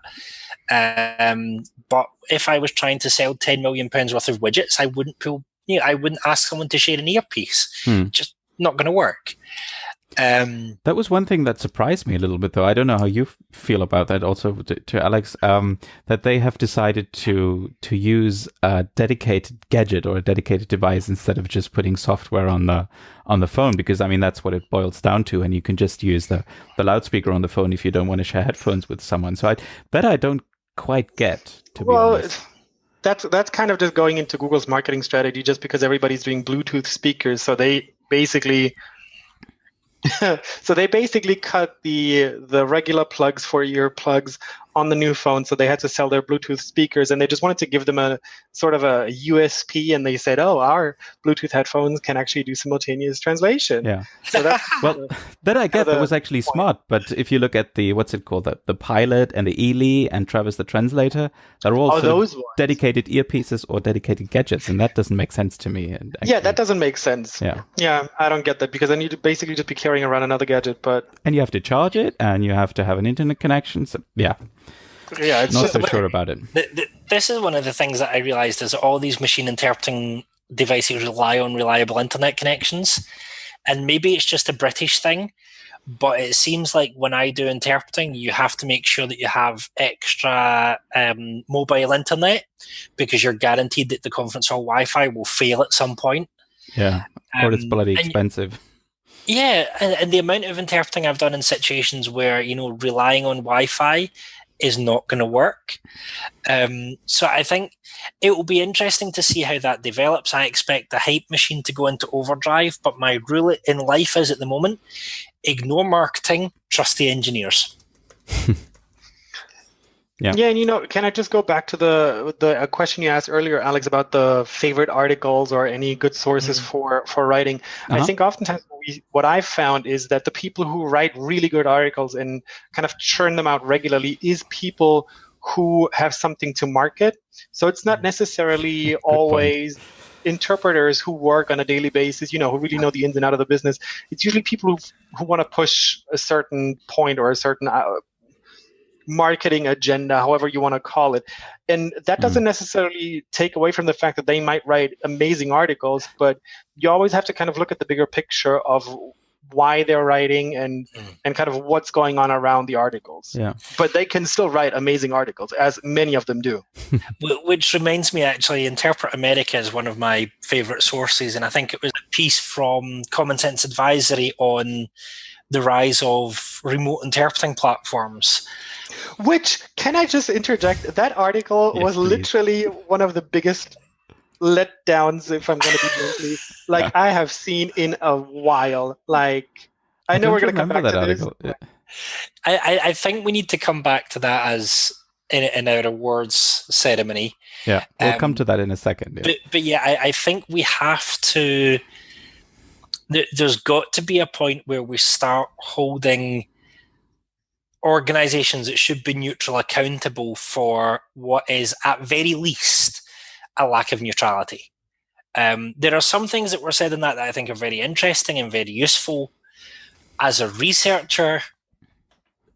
But if I was trying to sell £10 million worth of widgets, I wouldn't ask someone to share an earpiece. Just not going to work. That was one thing that surprised me a little bit, though. I don't know how you feel about that. Also, to Alex, that they have decided to use a dedicated gadget or a dedicated device instead of just putting software on the phone, because I mean that's what it boils down to, and you can just use the loudspeaker on the phone if you don't want to share headphones with someone. So I don't quite get, to be honest. That's kind of just going into Google's marketing strategy, just because everybody's doing Bluetooth speakers, so they basically. So they basically cut the regular plugs for earplugs on the new phone, so they had to sell their Bluetooth speakers, and they just wanted to give them a sort of a USP, and they said, "Oh, our Bluetooth headphones can actually do simultaneous translation." Yeah. So that's well, that I get. That was actually smart. But if you look at the what's it called, the Pilot and the Ely and Travis the Translator, they're all dedicated earpieces or dedicated gadgets, and that doesn't make sense to me. Yeah, that doesn't make sense. Yeah, I don't get that, because then you'd basically just be carrying around another gadget, and you have to charge it, and you have to have an internet connection. So it's not so sure about it. This is one of the things that I realized is that all these machine interpreting devices rely on reliable internet connections, and maybe it's just a British thing, but it seems like when I do interpreting, you have to make sure that you have extra mobile internet, because you're guaranteed that the conference hall Wi-Fi will fail at some point. Yeah, or it's bloody expensive. Yeah, and the amount of interpreting I've done in situations where, relying on Wi-Fi is not going to work. So I think it will be interesting to see how that develops. I expect the hype machine to go into overdrive, but my rule in life is at the moment, ignore marketing, trust the engineers. Yeah, and can I just go back to the question you asked earlier, Alex, about the favorite articles or any good sources for writing? I think oftentimes what I've found is that the people who write really good articles and kind of churn them out regularly is people who have something to market. So it's not necessarily always interpreters who work on a daily basis, who really know the ins and outs of the business. It's usually people who want to push a certain point or a certain marketing agenda, however you want to call it. And that doesn't necessarily take away from the fact that they might write amazing articles, but you always have to kind of look at the bigger picture of why they're writing and kind of what's going on around the articles. Yeah. But they can still write amazing articles, as many of them do. Which reminds me, actually, Interpret America is one of my favorite sources, and I think it was a piece from Common Sense Advisory on the rise of remote interpreting platforms. Which, can I just interject? That article was literally one of the biggest letdowns, if I'm going to be bluntly, I have seen in a while. I know we're going to come back to article. this. Yeah. I think we need to come back to that as in our awards ceremony. Yeah, we'll come to that in a second. Yeah. But yeah, I think we have to. There's got to be a point where we start holding organizations that should be neutral accountable for what is, at very least, a lack of neutrality. There are some things that were said in that I think are very interesting and very useful. As a researcher,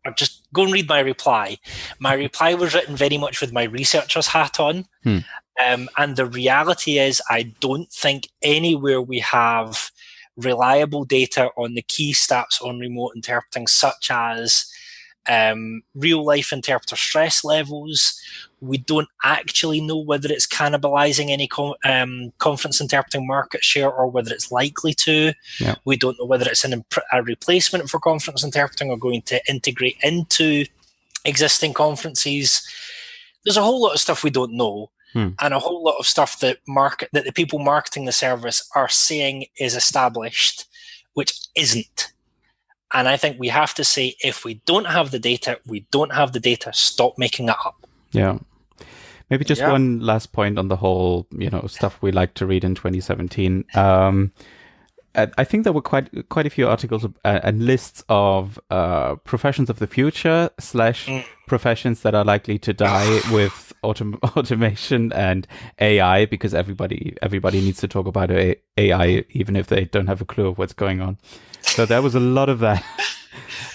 or just go and read my reply. My reply was written very much with my researcher's hat on. And the reality is, I don't think anywhere we have reliable data on the key stats on remote interpreting, such as real-life interpreter stress levels. We don't actually know whether it's cannibalizing any conference interpreting market share or whether it's likely to. Yeah. We don't know whether it's a replacement for conference interpreting or going to integrate into existing conferences. There's a whole lot of stuff we don't know, and a whole lot of stuff that the people marketing the service are saying is established, which isn't. And I think we have to say, if we don't have the data, we don't have the data. Stop making it up. Yeah. Maybe just one last point on the whole, stuff we like to read in 2017. I think there were quite a few articles and lists of professions of the future / professions that are likely to die with automation and AI, because everybody needs to talk about AI, even if they don't have a clue of what's going on. So there was a lot of that,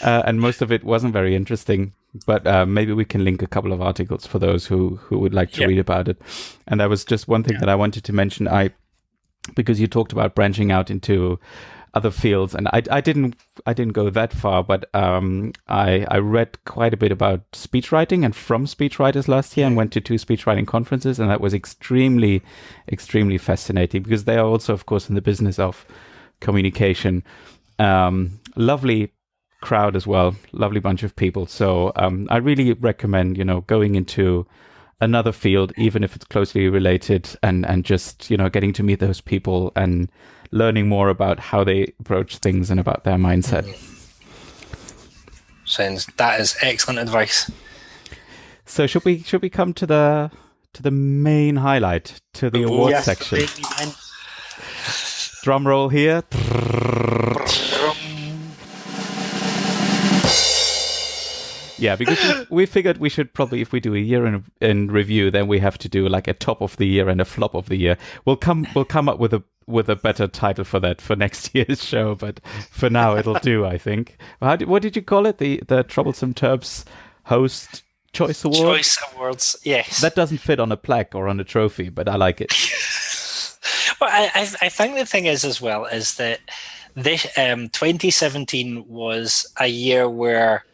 and most of it wasn't very interesting. But maybe we can link a couple of articles for those who would like to read about it. And that was just one thing that I wanted to mention. Because you talked about branching out into other fields, and I didn't go that far, but I read quite a bit about speechwriting and from speechwriters last year, and went to 2 speechwriting conferences, and that was extremely, extremely fascinating, because they are also, of course, in the business of communication. Lovely crowd as well, lovely bunch of people. So I really recommend going into another field, even if it's closely related, and just getting to meet those people and learning more about how they approach things and about their mindset. That is excellent advice. So should we come to the main highlight, to the awards section? Drum roll here. Yeah, because we figured we should probably, if we do a year in review, then we have to do like a top of the year and a flop of the year. We'll come up with a better title for that for next year's show, but for now it'll do, I think. What did you call it? The Troublesome Terps Host Choice Award? Choice Awards, yes. That doesn't fit on a plaque or on a trophy, but I like it. Well, I think the thing is as well is that this 2017 was a year where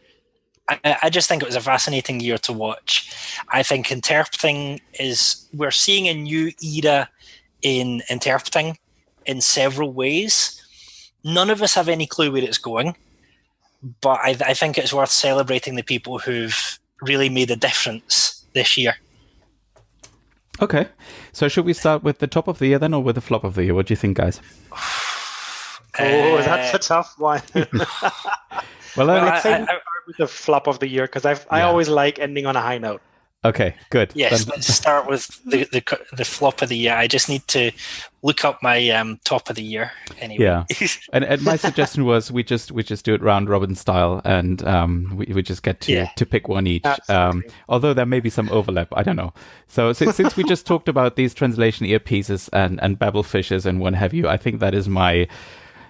I just think it was a fascinating year to watch. I think interpreting we're seeing a new era in interpreting in several ways. None of us have any clue where it's going, but I think it's worth celebrating the people who've really made a difference this year. Okay, so should we start with the top of the year then, or with the flop of the year? What do you think, guys? That's a tough one. Let's say we start with the flop of the year, because I always like ending on a high note. Okay, good. Yes, let's start with the flop of the year. I just need to look up my top of the year anyway. Yeah, and my suggestion was we just do it round robin style, and we just get to pick one each. Although there may be some overlap, I don't know. So since we just talked about these translation earpieces and babble fishes and what have you, I think that is my,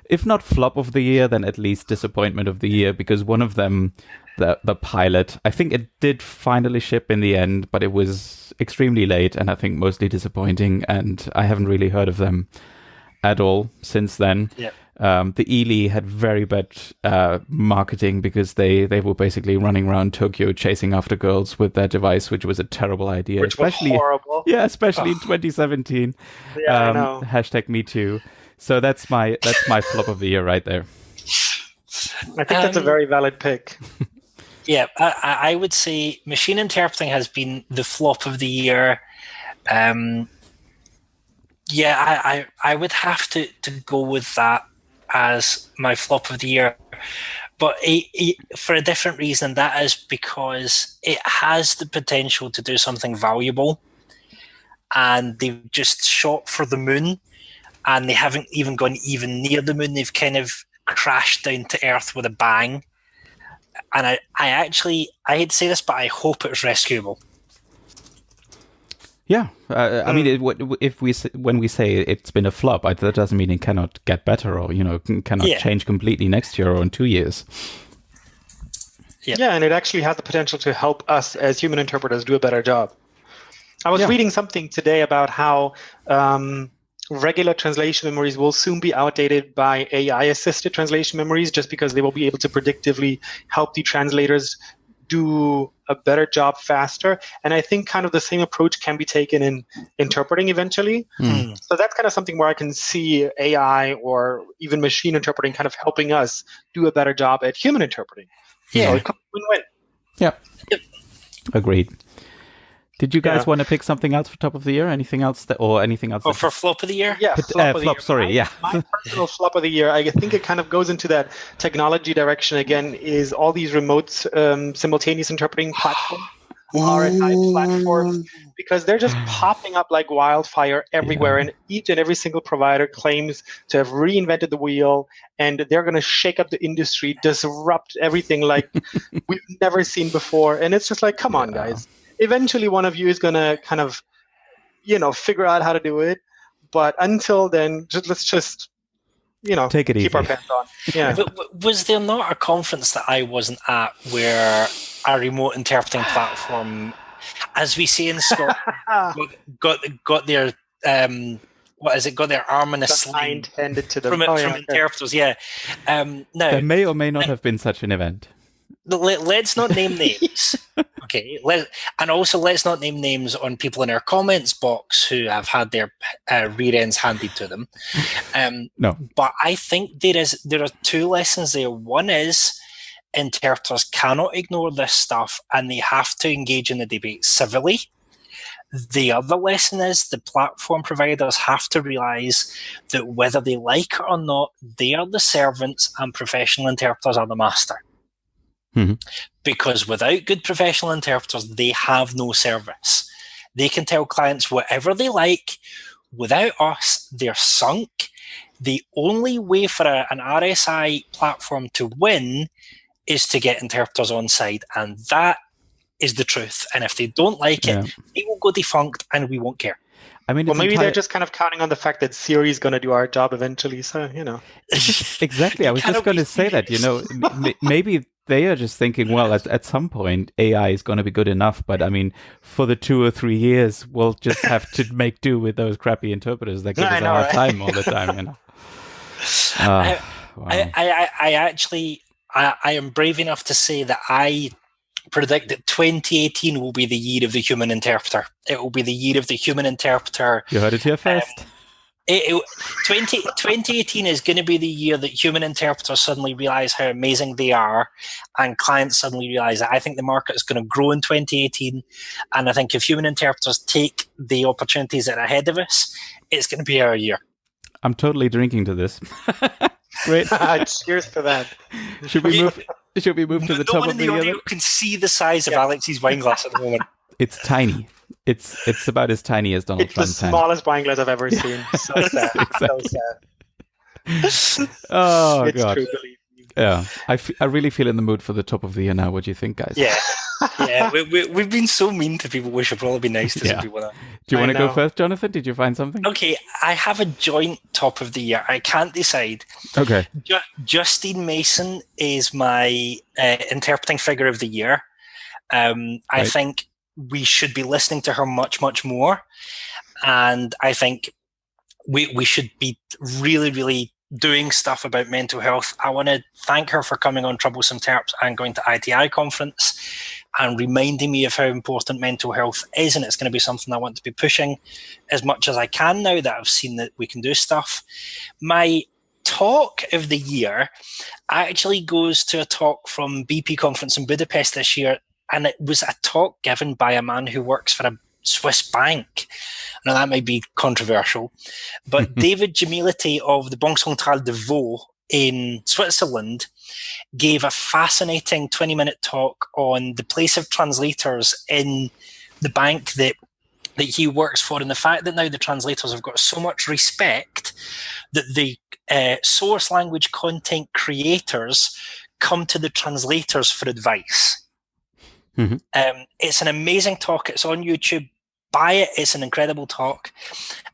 if not flop of the year, then at least disappointment of the year, because one of them, the pilot, I think it did finally ship in the end, but it was extremely late and I think mostly disappointing, and I haven't really heard of them at all since then. Yep. The Ely had very bad marketing, because they were basically running around Tokyo chasing after girls with their device, which was a terrible idea. Which was horrible. Yeah, especially in 2017. Yeah, I know. #MeToo. So that's my flop of the year right there. I think that's a very valid pick. Yeah, I would say machine interpreting has been the flop of the year. I would have to go with that as my flop of the year. But for a different reason. That is because it has the potential to do something valuable, and they've just shot for the moon, and they haven't even gone even near the moon. They've kind of crashed down to Earth with a bang. And I hate to say this, but I hope it's rescuable. Yeah, I mean, when we say it's been a flop, that doesn't mean it cannot get better, or cannot change completely next year or in 2 years. Yeah, and it actually has the potential to help us as human interpreters do a better job. I was reading something today about how regular translation memories will soon be outdated by AI-assisted translation memories, just because they will be able to predictively help the translators do a better job faster. And I think kind of the same approach can be taken in interpreting eventually. So that's kind of something where I can see AI or even machine interpreting kind of helping us do a better job at human interpreting. Yeah. So it could win-win. Yep. Agreed. Did you guys want to pick something else for top of the year? Anything else anything else? For flop of the year? Yeah, flop of the year. Sorry, My personal flop of the year, I think it kind of goes into that technology direction again, is all these remote simultaneous interpreting platforms, RSI platforms, because they're just popping up like wildfire everywhere, and each and every single provider claims to have reinvented the wheel, and they're going to shake up the industry, disrupt everything like we've never seen before. And it's just like, come on, guys. Eventually, one of you is going to kind of, figure out how to do it. But until then, let's just, take it keep easy. our pants on. Yeah. Was there not a conference that I wasn't at where a remote interpreting platform, as we say in Scotland, got their got their arm in a sling intended to them. from interpreters? Yeah. Now there may or may not have been such an event. Let's not name names, okay? And also let's not name names on people in our comments box who have had their rear ends handed to them. No, but I think there are two lessons there. One is interpreters cannot ignore this stuff, and they have to engage in the debate civilly. The other lesson is the platform providers have to realize that whether they like it or not, they are the servants and professional interpreters are the master. Because without good professional interpreters, they have no service. They can tell clients whatever they like. Without us, they're sunk. The only way for an RSI platform to win is to get interpreters on side, and that is the truth. And if they don't like it, they will go defunct, and we won't care. I mean, maybe they're just kind of counting on the fact that Siri is going to do our job eventually. So, Exactly. I was just going to say that, maybe they are just thinking, well, at some point, AI is going to be good enough. But I mean, for the 2 or 3 years, we'll just have to make do with those crappy interpreters that give us a hard time all the time. I am brave enough to say that I predict that 2018 will be the year of the human interpreter. It will be the year of the human interpreter. You heard it here first. 2018 is going to be the year that human interpreters suddenly realize how amazing they are, and clients suddenly realize that. I think the market is going to grow in 2018, and I think if human interpreters take the opportunities that are ahead of us, it's going to be our year. I'm totally drinking to this. Great. Cheers to that. Should we move to the top of the year? No one in the audio can see the size of Alex's wine glass at the moment. It's tiny. It's about as tiny as Donald Trump's It's the smallest wine glass I've ever seen. So sad. Exactly. So sad. Oh, it's God. true, believe me. Yeah. I really feel in the mood for the top of the year now. What do you think, guys? Yeah. We've been so mean to people. We should probably be nice to some people now. Do you want to go first, Jonathan? Did you find something? Okay, I have a joint top of the year. I can't decide. Okay. Justine Mason is my interpreting figure of the year. I think we should be listening to her much, much more. And I think we should be really, really doing stuff about mental health. I want to thank her for coming on Troublesome Terps and going to ITI conference and reminding me of how important mental health is. And it's going to be something I want to be pushing as much as I can now that I've seen that we can do stuff. My talk of the year actually goes to a talk from BP conference in Budapest this year. And it was a talk given by a man who works for a Swiss bank. Now, that might be controversial, but David Jamility of the Banque Centrale de Vaud in Switzerland gave a fascinating 20-minute talk on the place of translators in the bank that he works for, and the fact that now the translators have got so much respect that the source language content creators come to the translators for advice. It's an amazing talk. It's on YouTube. Buy it. It's an incredible talk.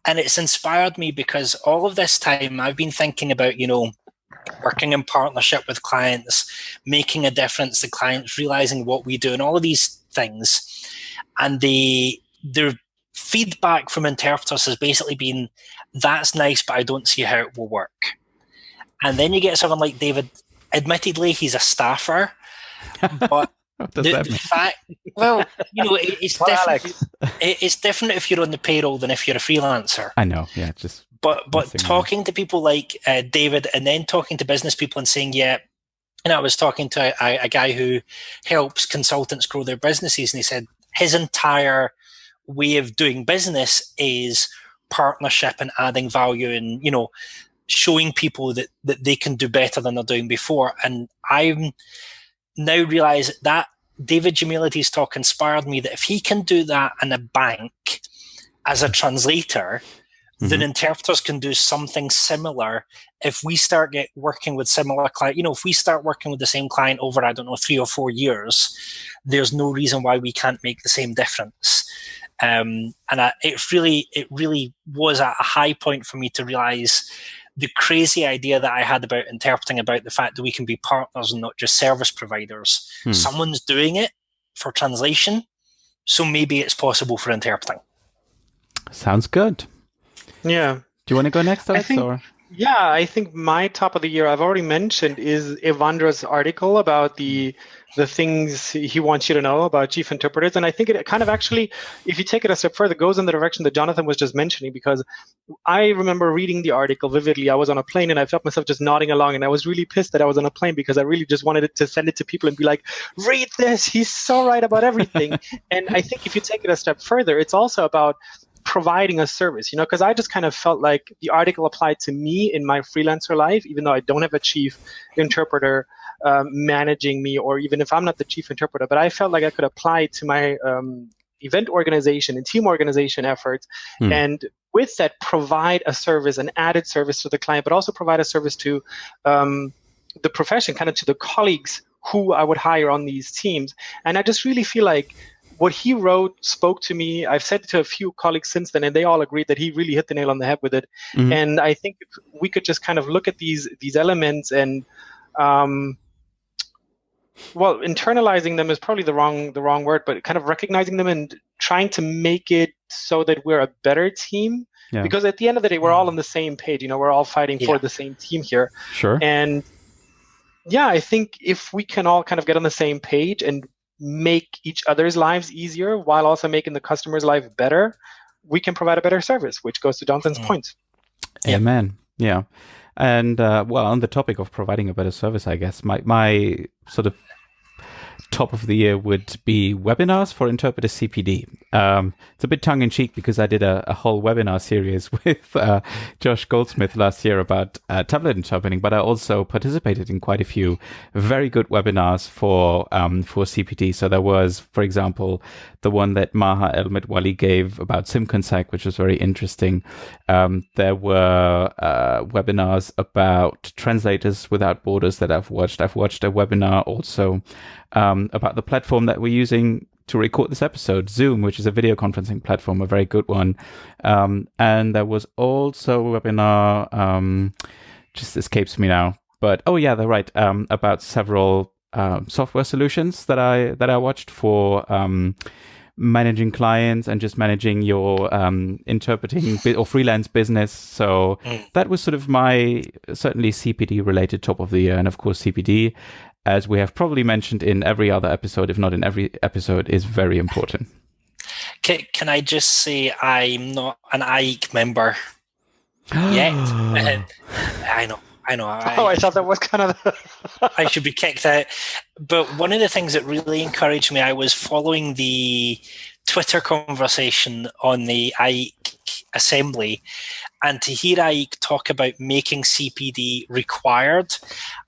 And it's inspired me because all of this time I've been thinking about, working in partnership with clients, making a difference to clients, realizing what we do and all of these things. And the feedback from interpreters has basically been, that's nice, but I don't see how it will work. And then you get someone like David. Admittedly, he's a staffer, but What does The that mean? fact, well, it's Well, definitely Alex. it's different if you're on the payroll than if you're a freelancer. I know, yeah, just But messing around. talking to people like David, and then talking to business people and saying, yeah, and I was talking to a guy who helps consultants grow their businesses, and he said his entire way of doing business is partnership and adding value, and showing people that they can do better than they're doing before. And I'm now realize that David Jamility's talk inspired me that if he can do that in a bank as a translator, then interpreters can do something similar if we start working with similar clients. If we start working with the same client over, 3 or 4 years, there's no reason why we can't make the same difference. It really was at a high point for me to realize the crazy idea that I had about interpreting, about the fact that we can be partners and not just service providers. Someone's doing it for translation, so maybe it's possible for interpreting. Sounds good. Yeah. Do you want to go next, Alex? I think my top of the year, I've already mentioned, is Evandra's article about the things he wants you to know about chief interpreters. And I think it kind of actually, if you take it a step further, goes in the direction that Jonathan was just mentioning, because I remember reading the article vividly. I was on a plane and I felt myself just nodding along, and I was really pissed that I was on a plane because I really just wanted to send it to people and be like, read this, he's so right about everything. And I think if you take it a step further, it's also about providing a service, because I just kind of felt like the article applied to me in my freelancer life, even though I don't have a chief interpreter managing me, or even if I'm not the chief interpreter, but I felt like I could apply it to my event organization and team organization efforts. And with that, provide a service, an added service to the client, but also provide a service to the profession, kind of to the colleagues who I would hire on these teams. And I just really feel like what he wrote spoke to me. I've said it to a few colleagues since then, and they all agreed that he really hit the nail on the head with it. And I think if we could just kind of look at these elements and, internalizing them is probably the wrong word, but kind of recognizing them and trying to make it so that we're a better team. Yeah. Because at the end of the day, we're all on the same page. We're all fighting for the same team here. Sure. And I think if we can all kind of get on the same page and make each other's lives easier while also making the customer's life better, we can provide a better service, which goes to Jonathan's point. Amen. Yeah. And on the topic of providing a better service, I guess my sort of top of the year would be webinars for interpreter CPD. It's a bit tongue-in-cheek because I did a whole webinar series with Josh Goldsmith last year about tablet interpreting, but I also participated in quite a few very good webinars for CPD. So there was, for example, the one that Maha El-Medwali gave about SimConsec, which was very interesting. There were webinars about Translators Without Borders that I've watched. I've watched a webinar also about the platform that we're using to record this episode, Zoom, which is a video conferencing platform, a very good one. And there was also a webinar, just escapes me now, but they're right, about several software solutions that I watched for managing clients and just managing your interpreting or freelance business. So that was sort of my certainly CPD related top of the year. And of course, CPD, as we have probably mentioned in every other episode, if not in every episode, is very important. Can I just say I'm not an IEC member yet? I know. I thought that was kind of... I should be kicked out. But one of the things that really encouraged me, I was following the Twitter conversation on the IEC assembly, and to hear IEC talk about making CPD required,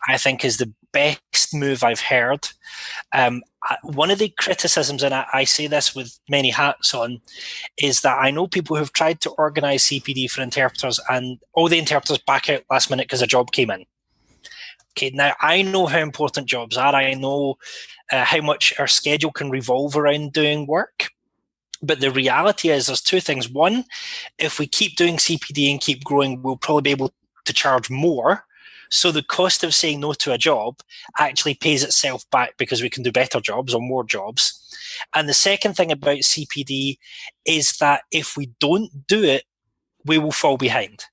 I think is the best move I've heard. One of the criticisms, and I say this with many hats on, is that I know people who've tried to organise CPD for interpreters and all the interpreters back out last minute because a job came in. Okay, now I know how important jobs are. I know how much our schedule can revolve around doing work. But the reality is there's two things. One, if we keep doing CPD and keep growing, we'll probably be able to charge more. So the cost of saying no to a job actually pays itself back because we can do better jobs or more jobs. And the second thing about CPD is that if we don't do it, we will fall behind.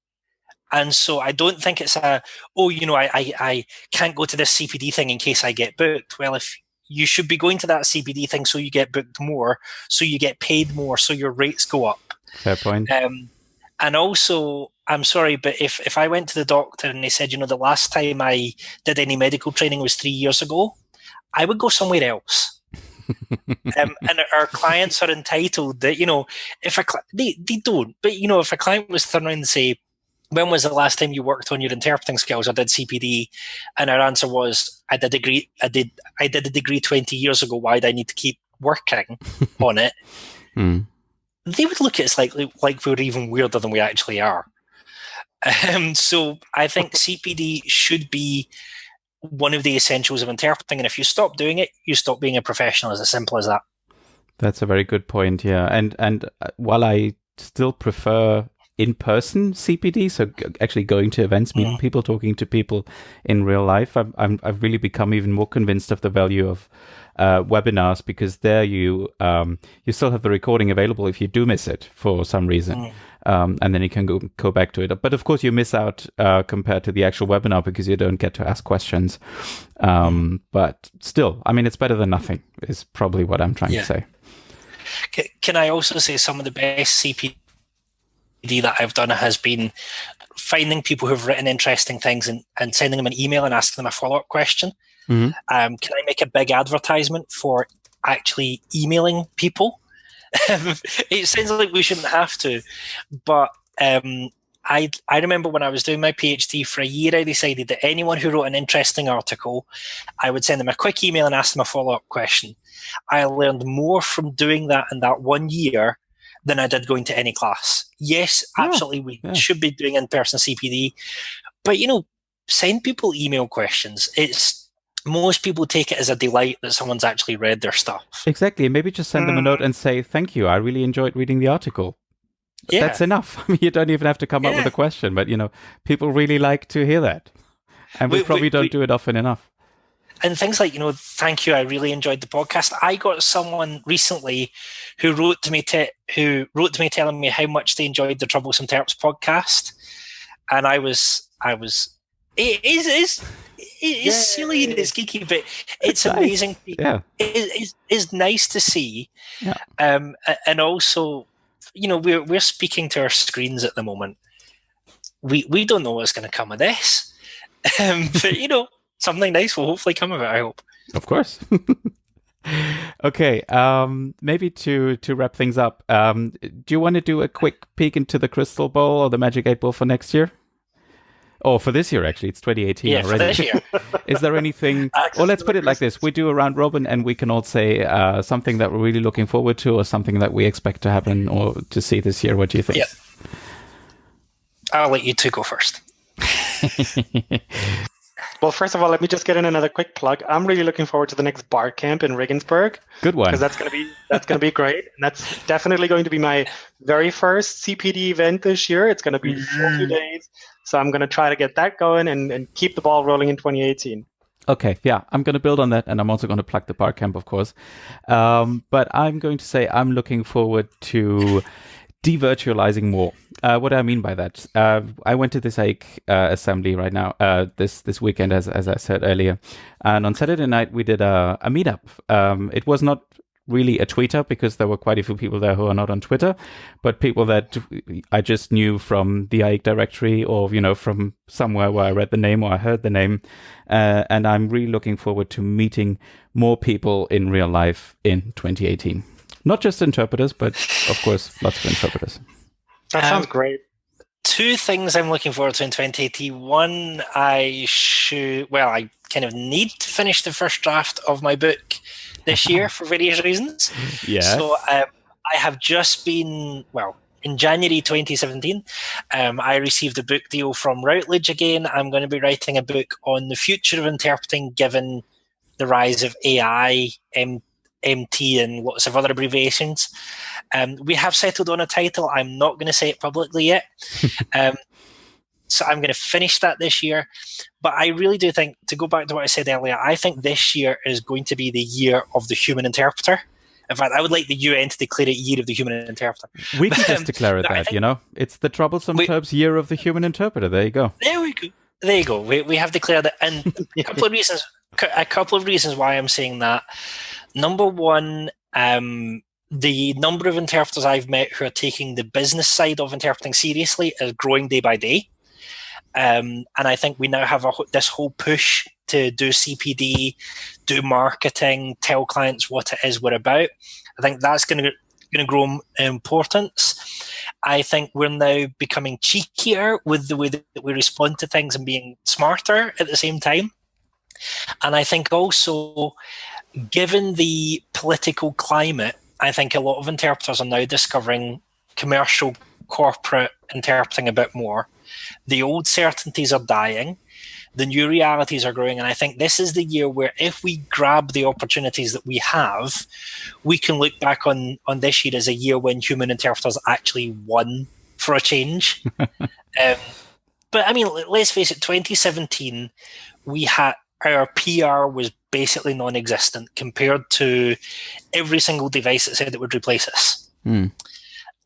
And so I don't think it's I can't go to this CPD thing in case I get booked. Well, if you should be going to that CPD thing so you get booked more, so you get paid more, so your rates go up. Fair point. And also, I'm sorry, but if I went to the doctor and they said, the last time I did any medical training was 3 years ago, I would go somewhere else. And our clients are entitled that, if they don't, but if a client was to turn around and say, when was the last time you worked on your interpreting skills or did CPD? And our answer was, I did a degree 20 years ago. Why do I need to keep working on it? They would look at us like we're even weirder than we actually are. So I think CPD should be one of the essentials of interpreting. And if you stop doing it, you stop being a professional. It's as simple as that. That's a very good point. Yeah. And while I still prefer in-person CPD, so actually going to events, meeting people, talking to people in real life, I've really become even more convinced of the value of webinars, because there you still have the recording available if you do miss it for some reason, and then you can go back to it. But of course, you miss out compared to the actual webinar because you don't get to ask questions. But still, I mean, it's better than nothing. Is probably what I'm trying to say. Can I also say some of the best CPD that I've done has been finding people who've written interesting things and sending them an email and asking them a follow-up question. Can I make a big advertisement for actually emailing people? It sounds like we shouldn't have to, but I remember when I was doing my PhD for a year, I decided that anyone who wrote an interesting article, I would send them a quick email and ask them a follow-up question. I learned more from doing that in that 1 year than I did going to any class. Yes, absolutely, we should be doing in-person CPD, but send people email questions. Most people take it as a delight that someone's actually read their stuff. Exactly. Maybe just send them a note and say, thank you, I really enjoyed reading the article. Yeah. That's enough. I mean, you don't even have to come up with a question, but people really like to hear that. And we probably don't do it often enough. And things like, thank you, I really enjoyed the podcast. I got someone recently who wrote to me telling me how much they enjoyed the Troublesome Terps podcast. And it is silly and it's geeky, but it's amazing. Yeah. It's nice to see. Yeah. And also, we're speaking to our screens at the moment. We don't know what's going to come of this. But, something nice will hopefully come of it, I hope. Of course. Okay, maybe to wrap things up, do you want to do a quick peek into the crystal ball or the Magic 8 Ball for next year? Or for this year, actually. It's 2018 already. For this year. Is there anything... Or let's put it like this. We do a round robin and we can all say something that we're really looking forward to or something that we expect to happen or to see this year. What do you think? Yeah. I'll let you two go first. Well, first of all, let me just get in another quick plug. I'm really looking forward to the next bar camp in Regensburg. Good one. Because that's going to be great. And that's definitely going to be my very first CPD event this year. It's going to be 40 days. So I'm going to try to get that going and keep the ball rolling in 2018. Okay, yeah, I'm going to build on that, and I'm also going to plug the bar camp, of course. But I'm going to say I'm looking forward to devirtualizing more. What do I mean by that? I went to this AIC assembly right now, this weekend, as I said earlier. And on Saturday night, we did a meetup. It was not really a tweeter because there were quite a few people there who are not on Twitter, but people that I just knew from the AIC directory or, from somewhere where I read the name or I heard the name. And I'm really looking forward to meeting more people in real life in 2018. Not just interpreters, but of course, lots of interpreters. That sounds great. Two things I'm looking forward to in 2018. One, I kind of need to finish the first draft of my book this year for various reasons. Yes. So I have just been, in January 2017, I received a book deal from Routledge again. I'm going to be writing a book on the future of interpreting given the rise of AI, MT, and lots of other abbreviations. We have settled on a title. I'm not going to say it publicly yet. So I'm going to finish that this year. But I really do think, to go back to what I said earlier, I think this year is going to be the year of the human interpreter. In fact, I would like the UN to declare it Year of the Human Interpreter. We can just declare it that, It's the Troublesome Terps Year of the Human Interpreter. There you go. There we go. There you go. We have declared it. And a couple of reasons. a couple of reasons why I'm saying that. Number one, the number of interpreters I've met who are taking the business side of interpreting seriously is growing day by day. And I think we now have this whole push to do CPD, do marketing, tell clients what it is we're about. I think that's going to grow in importance. I think we're now becoming cheekier with the way that we respond to things and being smarter at the same time. And I think also, given the political climate, I think a lot of interpreters are now discovering commercial, corporate interpreting a bit more. The old certainties are dying. The new realities are growing. And I think this is the year where if we grab the opportunities that we have, we can look back on this year as a year when human interpreters actually won for a change. But I mean, let's face it, 2017, our PR was basically non-existent compared to every single device that said it would replace us.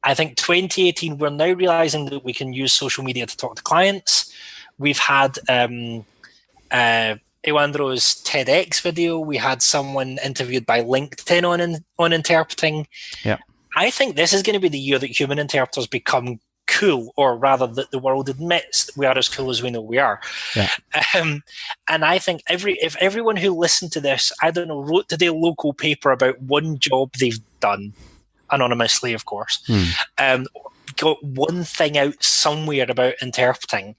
I think 2018, we're now realizing that we can use social media to talk to clients. We've had Ewandro's TEDx video. We had someone interviewed by LinkedIn on interpreting. Yeah, I think this is going to be the year that human interpreters become cool, or rather that the world admits that we are as cool as we know we are. Yeah. And I think if everyone who listened to this, I don't know, wrote to their local paper about one job they've done, anonymously, of course, got one thing out somewhere about interpreting,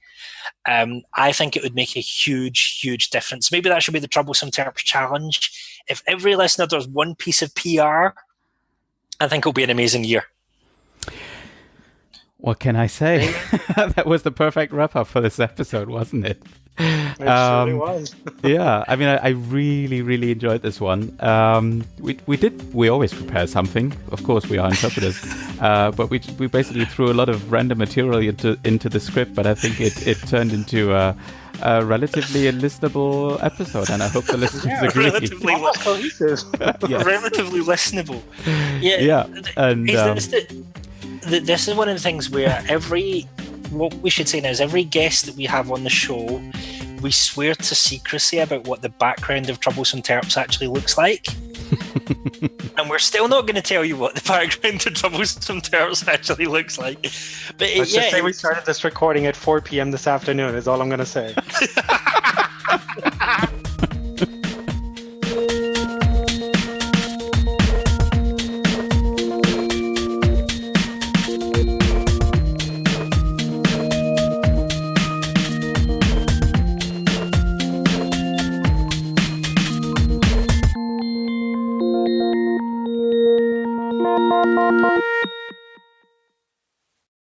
I think it would make a huge, huge difference. Maybe that should be the Troublesome Interpreter Challenge. If every listener does one piece of PR, I think it'll be an amazing year. What can I say? That was the perfect wrap-up for this episode, wasn't it? It surely was. Yeah, I mean, I really, really enjoyed this one. We always prepare something. Of course, we are interpreters. But we basically threw a lot of random material into the script, but I think it turned into a relatively listenable episode, and I hope the listeners agree. Relatively listenable. Yeah. And this is one of the things where what we should say now is every guest that we have on the show, we swear to secrecy about what the background of Troublesome Terps actually looks like. And we're still not going to tell you what the background of Troublesome Terps actually looks like. But let's just say we started this recording at 4 p.m. this afternoon is all I'm going to say. Thank you.